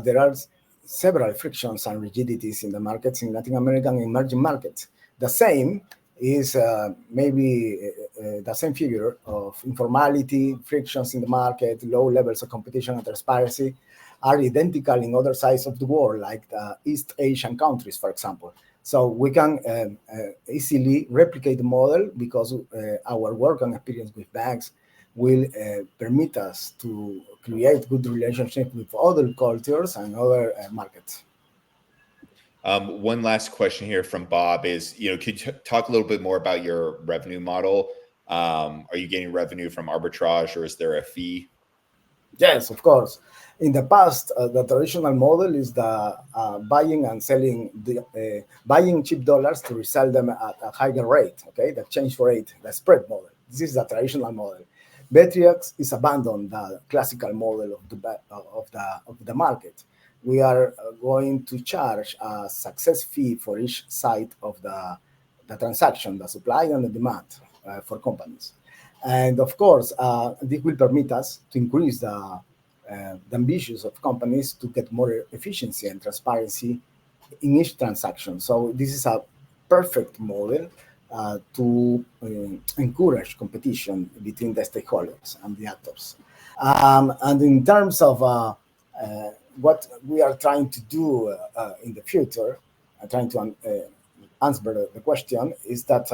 there are several frictions and rigidities in the markets in Latin American emerging markets. The same is maybe the same figure of informality, frictions in the market, low levels of competition and transparency are identical in other sides of the world, like the East Asian countries, for example. So we can easily replicate the model because our work and experience with banks will permit us to create good relationships with other cultures and other markets. One last question here from Bob is, could you talk a little bit more about your revenue model? Are you getting revenue from arbitrage or is there a fee? Yes, of course. In the past, the traditional model is the buying and selling, buying cheap dollars to resell them at a higher rate, okay? The exchange rate, the spread model. This is the traditional model. Betriax is abandoned the classical model of the market. We are going to charge a success fee for each side of the transaction, the supply and the demand for companies. And of course, this will permit us to increase the ambitions of companies to get more efficiency and transparency in each transaction. So this is a perfect model to encourage competition between the stakeholders and the actors. And in terms of what we are trying to do in the future, trying to answer the question, is that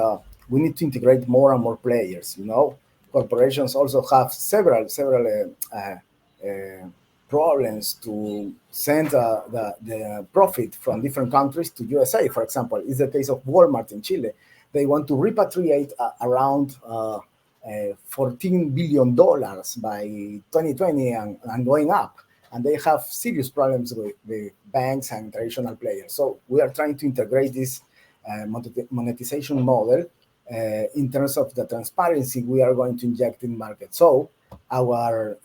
we need to integrate more and more players. Corporations also have several problems to send the profit from different countries to USA, for example. Is the case of Walmart in Chile. They want to repatriate around $14 billion by 2020 and going up. And they have serious problems with banks and traditional players. So we are trying to integrate this monetization model in terms of the transparency we are going to inject in the market. So our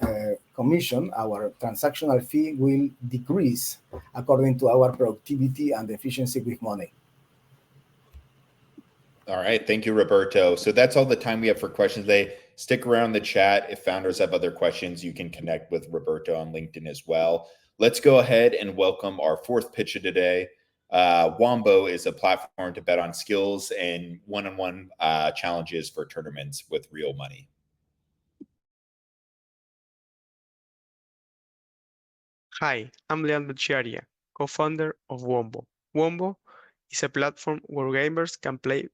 commission, our transactional fee will decrease according to our productivity and efficiency with money. All right. Thank you, Roberto. So that's all the time we have for questions today. Stick around the chat. If founders have other questions, you can connect with Roberto on LinkedIn as well. let's go ahead and welcome our fourth pitcher today. Wombo is a platform to bet on skills and one-on-one challenges for tournaments with real money. Hi, I'm Leon Betriax, co-founder of Wombo. Wombo is a platform where gamers can play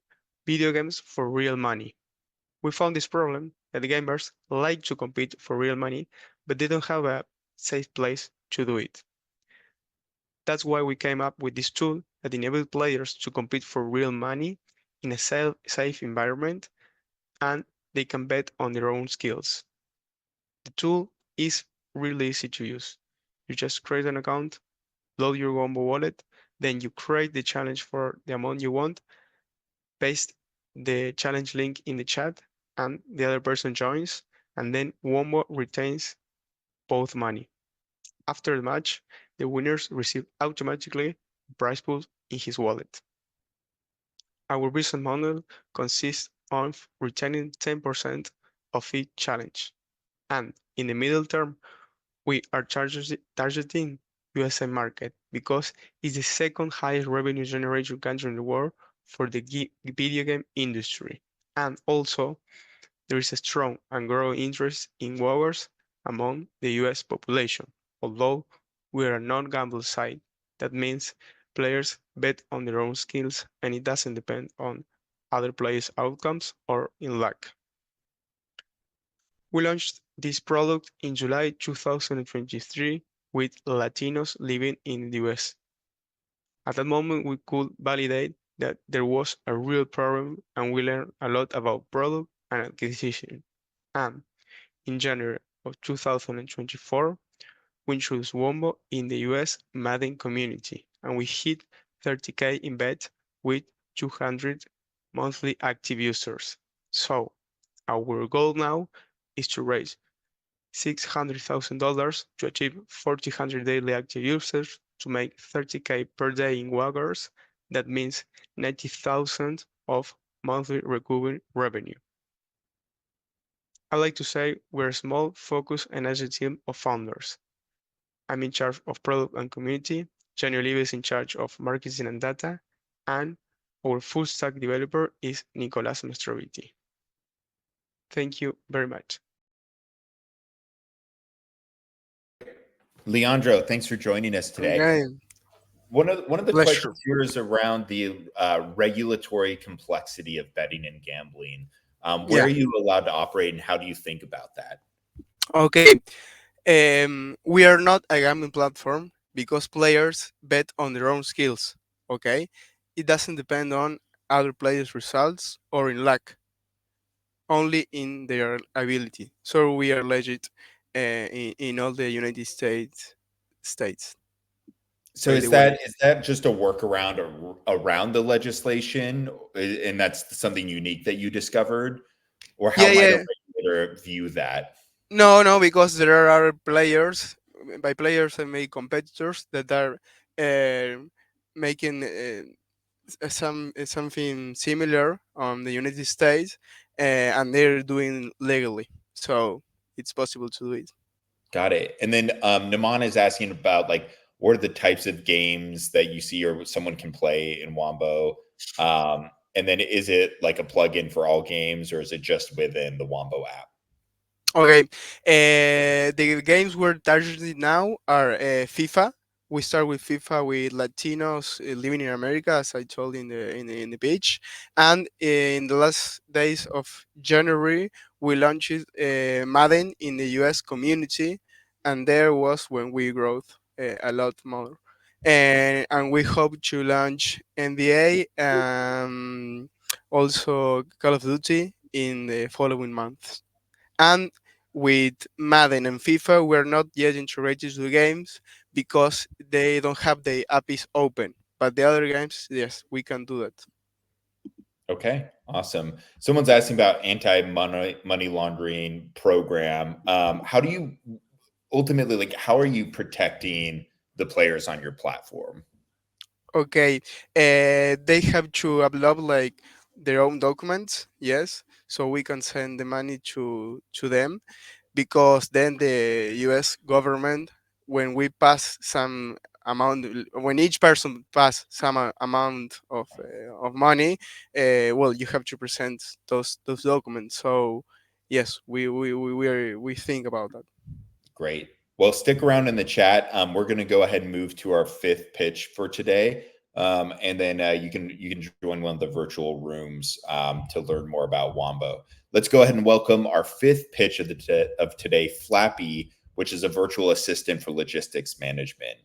video games for real money. We found this problem that gamers like to compete for real money, but they don't have a safe place to do it. That's why we came up with this tool that enables players to compete for real money in a safe environment, and they can bet on their own skills. The tool is really easy to use. You just create an account, load your Wombo wallet, then you create the challenge for the amount you want, paste the challenge link in the chat, and the other person joins, and then Wombo retains both money. After the match, the winners receive automatically a prize pool in his wallet. Our business model consists of retaining 10% of each challenge, and in the middle term, we are targeting USA market because it's the second highest revenue generation country in the world for the video game industry. And also, there is a strong and growing interest in wowers among the US population. Although we are a non-gamble site, that means players bet on their own skills and it doesn't depend on other players' outcomes or in luck. We launched this product in July 2023 with Latinos living in the US. At that moment, we could validate that there was a real problem and we learned a lot about product and acquisition. And in January of 2024, we introduced Wombo in the US Madden community and we hit 30K in bet with 200 monthly active users. So our goal now is to raise $600,000 to achieve 1,400 daily active users to make 30K per day in Waggers. That means 90,000 of monthly recurring revenue. I like to say we're a small, focused, and agile team of founders. I'm in charge of product and community. Jenny Olive is in charge of marketing and data, and our full stack developer is Nicolas Mastroviti. Thank you very much. Leandro, thanks for joining us today. Okay. One of the Pleasure. questions here is around the regulatory complexity of betting and gambling. Where are you allowed to operate, and how do you think about that? Okay. We are not a gambling platform because players bet on their own skills. Okay. It doesn't depend on other players' results or in luck, only in their ability. So we are legit in all the United States. So is that just a workaround around the legislation, and that's something unique that you discovered, or how might a regulator view that? No, because there are other players. By players, I mean competitors that are making something similar on the United States, and they're doing legally. So it's possible to do it. Got it. And then Naman is asking about what are the types of games that you see or someone can play in Wombo? And then is it like a plugin for all games, or is it just within the Wombo app? Okay, the games we're targeting now are FIFA. We start with FIFA with Latinos living in America, as I told in the page, and in the last days of January, we launched Madden in the U.S. community, and there was when we grew a lot more, and we hope to launch NBA and also Call of Duty in the following months. And with Madden and FIFA, we're not yet integrated to the games because they don't have the APIs open. But the other games, yes, we can do that. Okay, awesome. Someone's asking about anti-money laundering program. How do you ultimately, how are you protecting the players on your platform? Okay, they have to upload their own documents, yes, so we can send the money to them, because then the U.S. government when we pass some amount, when each person pass some amount of money, well, you have to present those documents. So yes, we think about that. Great. Well, stick around in the chat. We're going to go ahead and move to our fifth pitch for today, and then you can join one of the virtual rooms to learn more about Wombo. Let's go ahead and welcome our fifth pitch of today, Flappy, which is a virtual assistant for logistics management.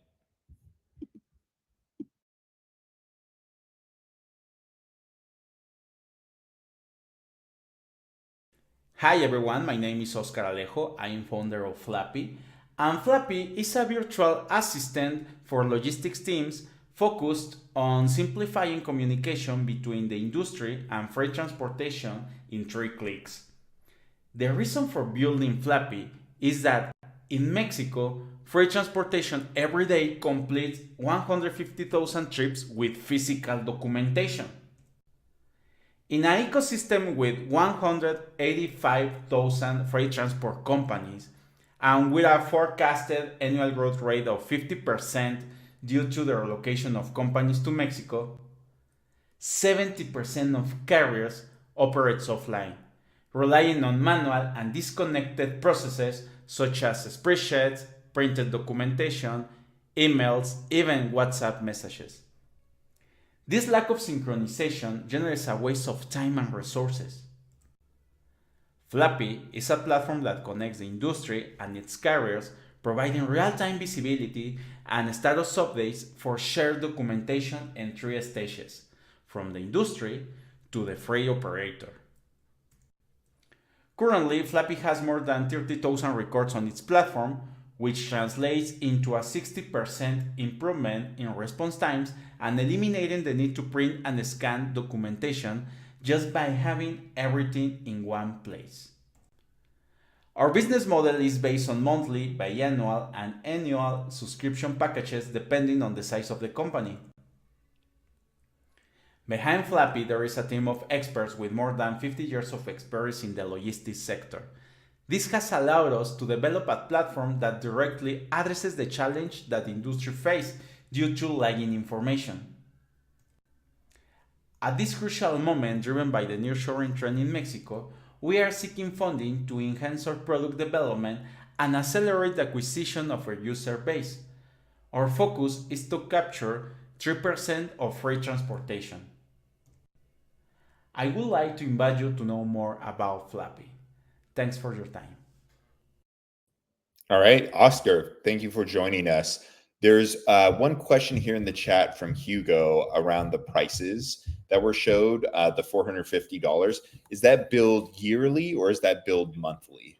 Hi everyone, my name is Oscar Alejo. I am founder of Flappy. And Flappy is a virtual assistant for logistics teams focused on simplifying communication between the industry and freight transportation in 3 clicks. The reason for building Flappy is that in Mexico, freight transportation every day completes 150,000 trips with physical documentation. In an ecosystem with 185,000 freight transport companies, and with a forecasted annual growth rate of 50% due to the relocation of companies to Mexico, 70% of carriers operate offline, relying on manual and disconnected processes such as spreadsheets, printed documentation, emails, even WhatsApp messages. This lack of synchronization generates a waste of time and resources. Flappy is a platform that connects the industry and its carriers, providing real-time visibility and status updates for shared documentation in 3 stages, from the industry to the freight operator. Currently, Flappy has more than 30,000 records on its platform, which translates into a 60% improvement in response times and eliminating the need to print and scan documentation just by having everything in one place. Our business model is based on monthly, biannual, and annual subscription packages depending on the size of the company. Behind Flappy, there is a team of experts with more than 50 years of experience in the logistics sector. This has allowed us to develop a platform that directly addresses the challenge that the industry faces due to lagging information. At this crucial moment, driven by the nearshoring trend in Mexico, we are seeking funding to enhance our product development and accelerate the acquisition of our user base. Our focus is to capture 3% of freight transportation. I would like to invite you to know more about Flappy. Thanks for your time. All right, Oscar, thank you for joining us. There's one question here in the chat from Hugo around the prices that were showed, the $450. Is that billed yearly or is that billed monthly?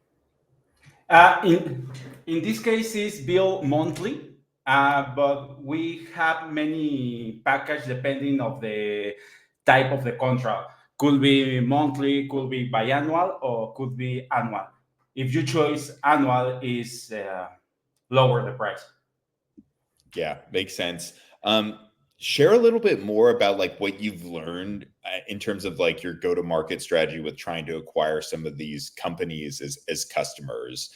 In this case, it's billed monthly, but we have many packages depending on the type of the contract. Could be monthly, could be biannual, or could be annual. If you choose annual, is lower the price. Yeah, makes sense. Share a little bit more about like what you've learned in terms of like your go-to-market strategy with trying to acquire some of these companies as customers.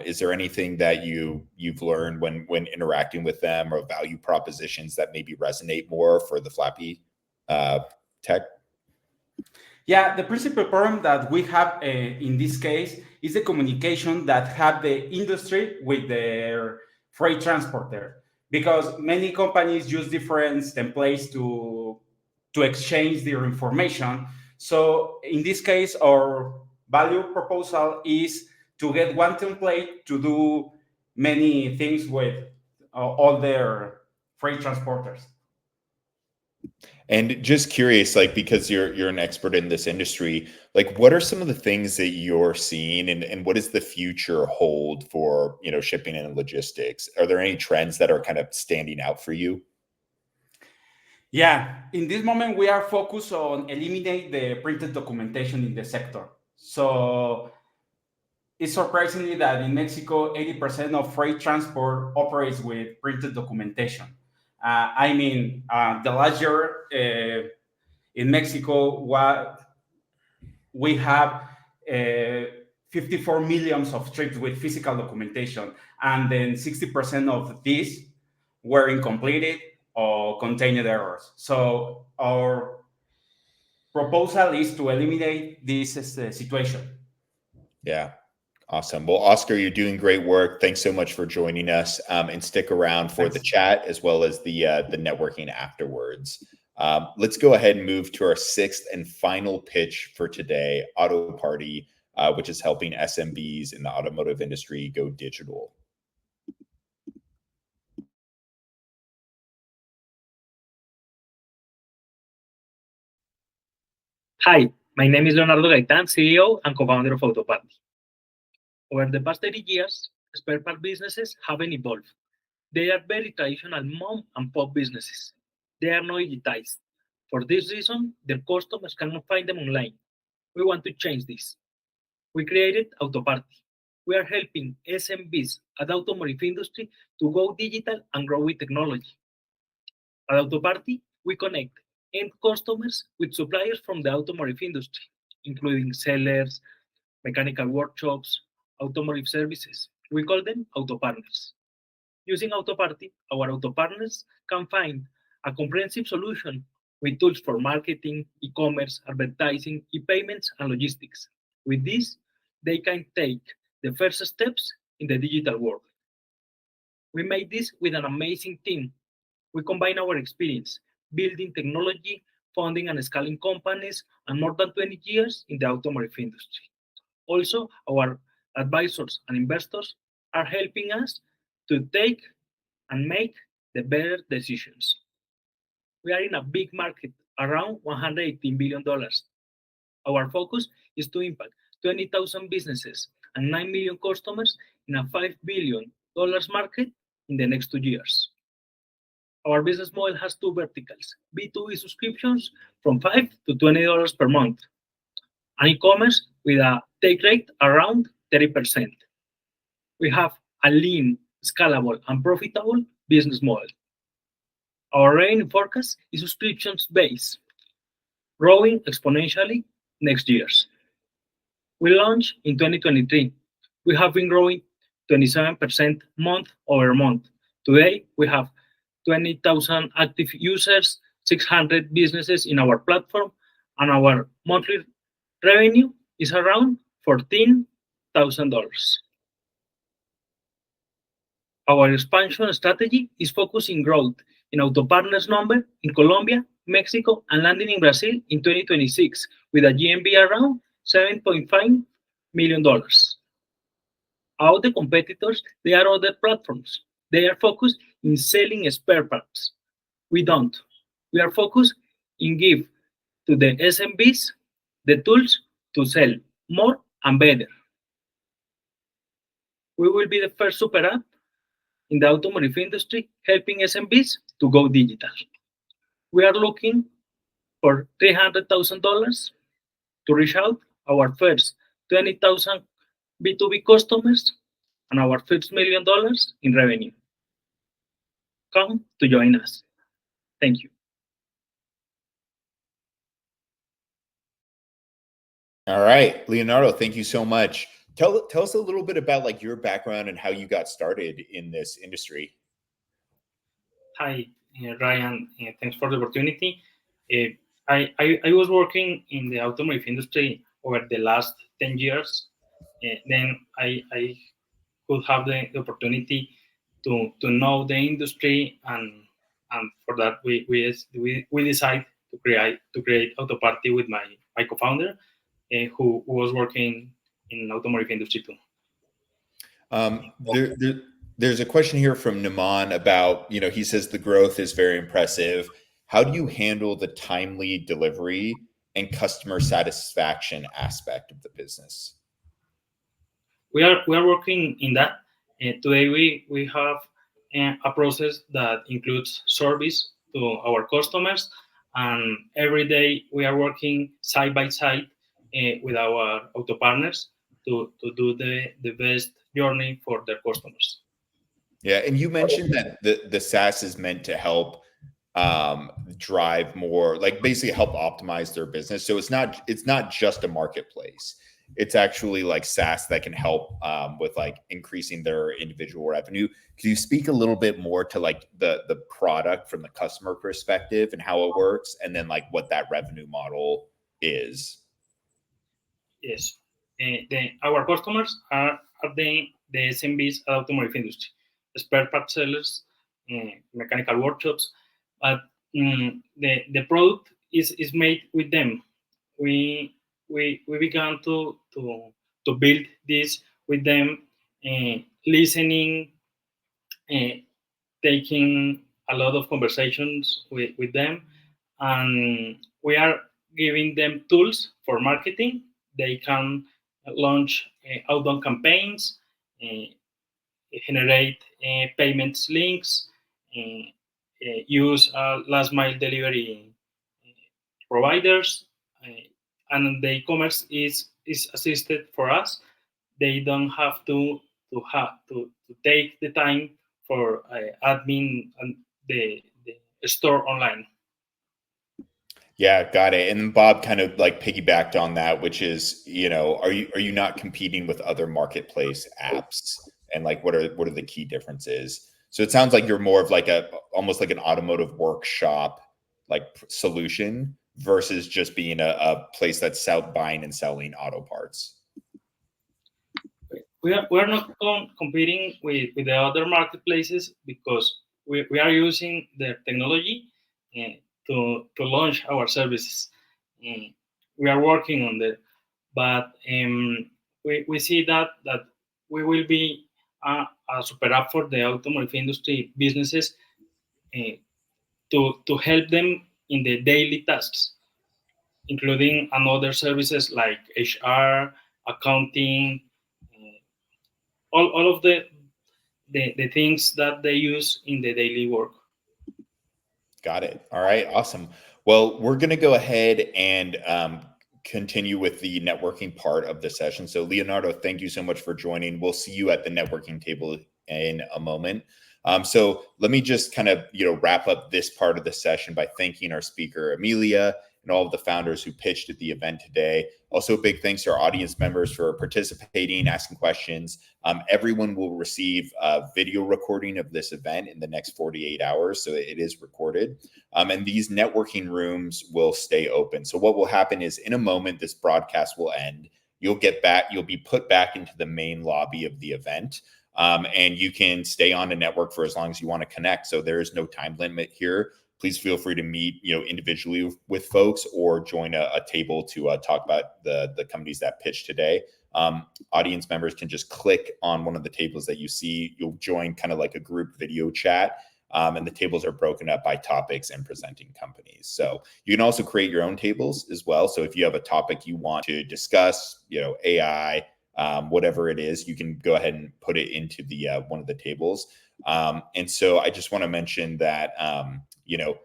Is there anything that you've learned when interacting with them, or value propositions that maybe resonate more for the Flappy tech? Yeah, the principal problem that we have in this case is the communication that have the industry with their freight transporter, because many companies use different templates to exchange their information. So in this case, our value proposal is to get one template to do many things with all their freight transporters. And just curious, like, because you're an expert in this industry, like what are some of the things that you're seeing, and what does the future hold for, shipping and logistics? Are there any trends that are kind of standing out for you? Yeah, in this moment, we are focused on eliminate the printed documentation in the sector. So it's surprisingly that in Mexico, 80% of freight transport operates with printed documentation. The last year in Mexico, what we have 54 millions of trips with physical documentation, and then 60% of these were incompleted or contained errors. So our proposal is to eliminate this situation. Yeah. Awesome. Well, Oscar, you're doing great work. Thanks so much for joining us, and stick around for the chat as well as the networking afterwards. Let's go ahead and move to our sixth and final pitch for today, Autoparti, which is helping SMBs in the automotive industry go digital. Hi, my name is Leonardo Gaitan, CEO and co-founder of Autoparti. Over the past 30 years, spare part businesses haven't evolved. They are very traditional mom and pop businesses. They are not digitized. For this reason, their customers cannot find them online. We want to change this. We created Autoparti. We are helping SMBs at the automotive industry to go digital and grow with technology. At Autoparti, we connect end customers with suppliers from the automotive industry, including sellers, mechanical workshops, automotive services. We call them auto partners. Using Autoparti, our auto partners can find a comprehensive solution with tools for marketing, e-commerce, advertising, e-payments, and logistics. With this, they can take the first steps in the digital world. We made this with an amazing team. We combine our experience building technology, funding and scaling companies, and more than 20 years in the automotive industry. Also, our advisors and investors are helping us to take and make the better decisions. We are in a big market, around $118 billion. Our focus is to impact 20,000 businesses and 9 million customers in a $5 billion market in the next 2 years. Our business model has two verticals, B2B subscriptions from $5 to $20 per month, and e-commerce with a take rate around 30%. We have a lean, scalable, and profitable business model. Our revenue forecast is subscriptions-based, growing exponentially next years. We launched in 2023. We have been growing 27% month over month. Today, we have 20,000 active users, 600 businesses in our platform, and our monthly revenue is around $14,000. Our expansion strategy is focusing growth in auto partners number in Colombia, Mexico, and landing in Brazil in 2026 with a GMV around $7.5 million. All the competitors, they are other platforms. They are focused in selling spare parts. We don't. We are focused in give to the SMBs the tools to sell more and better. We will be the first super app in the automotive industry helping SMBs to go digital. We are looking for $300,000 to reach out our first 20,000 B2B customers and our first $1 million in revenue. Come to join us. Thank you. All right, Leonardo, thank you so much. Tell us a little bit about like your background and how you got started in this industry. Hi, Ryan. Thanks for the opportunity. I was working in the automotive industry over the last 10 years. Then I could have the opportunity to know the industry, and for that we decided to create Autoparti with my co-founder, who was working in automotive industry too. There's a question here from Naman about, he says the growth is very impressive. How do you handle the timely delivery and customer satisfaction aspect of the business? We are working in that. Today we have a process that includes service to our customers, and every day we are working side by side with our auto partners to do the best journey for their customers. Yeah, and you mentioned that the SaaS is meant to help drive more, like basically help optimize their business. So it's not just a marketplace. it's actually like SaaS that can help with like increasing their individual revenue. Can you speak a little bit more to like the product from the customer perspective and how it works, and then like what that revenue model is? Yes. Our customers are the SMBs automotive industry, spare parts sellers, mechanical workshops, but the product is made with them. We began to build this with them, listening, taking a lot of conversations with them, and we are giving them tools for marketing. They can launch outbound campaigns, generate payments links, use last mile delivery providers, and the e-commerce is assisted for us. They don't have to take the time for admin and the store online. Yeah, got it. And Bob kind of like piggybacked on that, which is, you know, are you not competing with other marketplace apps? And like what are the key differences? So it sounds like you're more of like almost like an automotive workshop like solution versus just being a place that's buying and selling auto parts. We are not competing with the other marketplaces because we are using their technology to launch our services. We are working on that, but we see that we will be a super app for the automotive industry businesses to help them in the daily tasks, including another services like HR, accounting, all of the things that they use in the daily work. Got it. All right. Awesome. Well, we're going to go ahead and continue with the networking part of the session. So Leonardo, thank you so much for joining. We'll see you at the networking table in a moment. So let me just kind of, wrap up this part of the session by thanking our speaker, Emilia, and all of the founders who pitched at the event today. Also, big thanks to our audience members for participating, asking questions. Everyone will receive a video recording of this event in the next 48 hours, so it is recorded. And these networking rooms will stay open. So what will happen is in a moment, this broadcast will end. You'll be put back into the main lobby of the event. And you can stay on the network for as long as you want to connect. So there is no time limit here. Please feel free to meet, individually with folks or join a table to talk about the companies that pitched today. Audience members can just click on one of the tables that you see. You'll join kind of like a group video chat. And the tables are broken up by topics and presenting companies. So you can also create your own tables as well. So if you have a topic you want to discuss, AI, whatever it is, you can go ahead and put it into the one of the tables. And so I just want to mention that,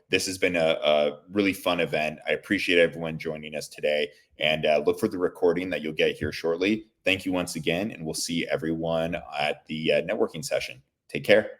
this has been a really fun event. I appreciate everyone joining us today, and look for the recording that you'll get here shortly. Thank you once again, and we'll see everyone at the networking session. Take care.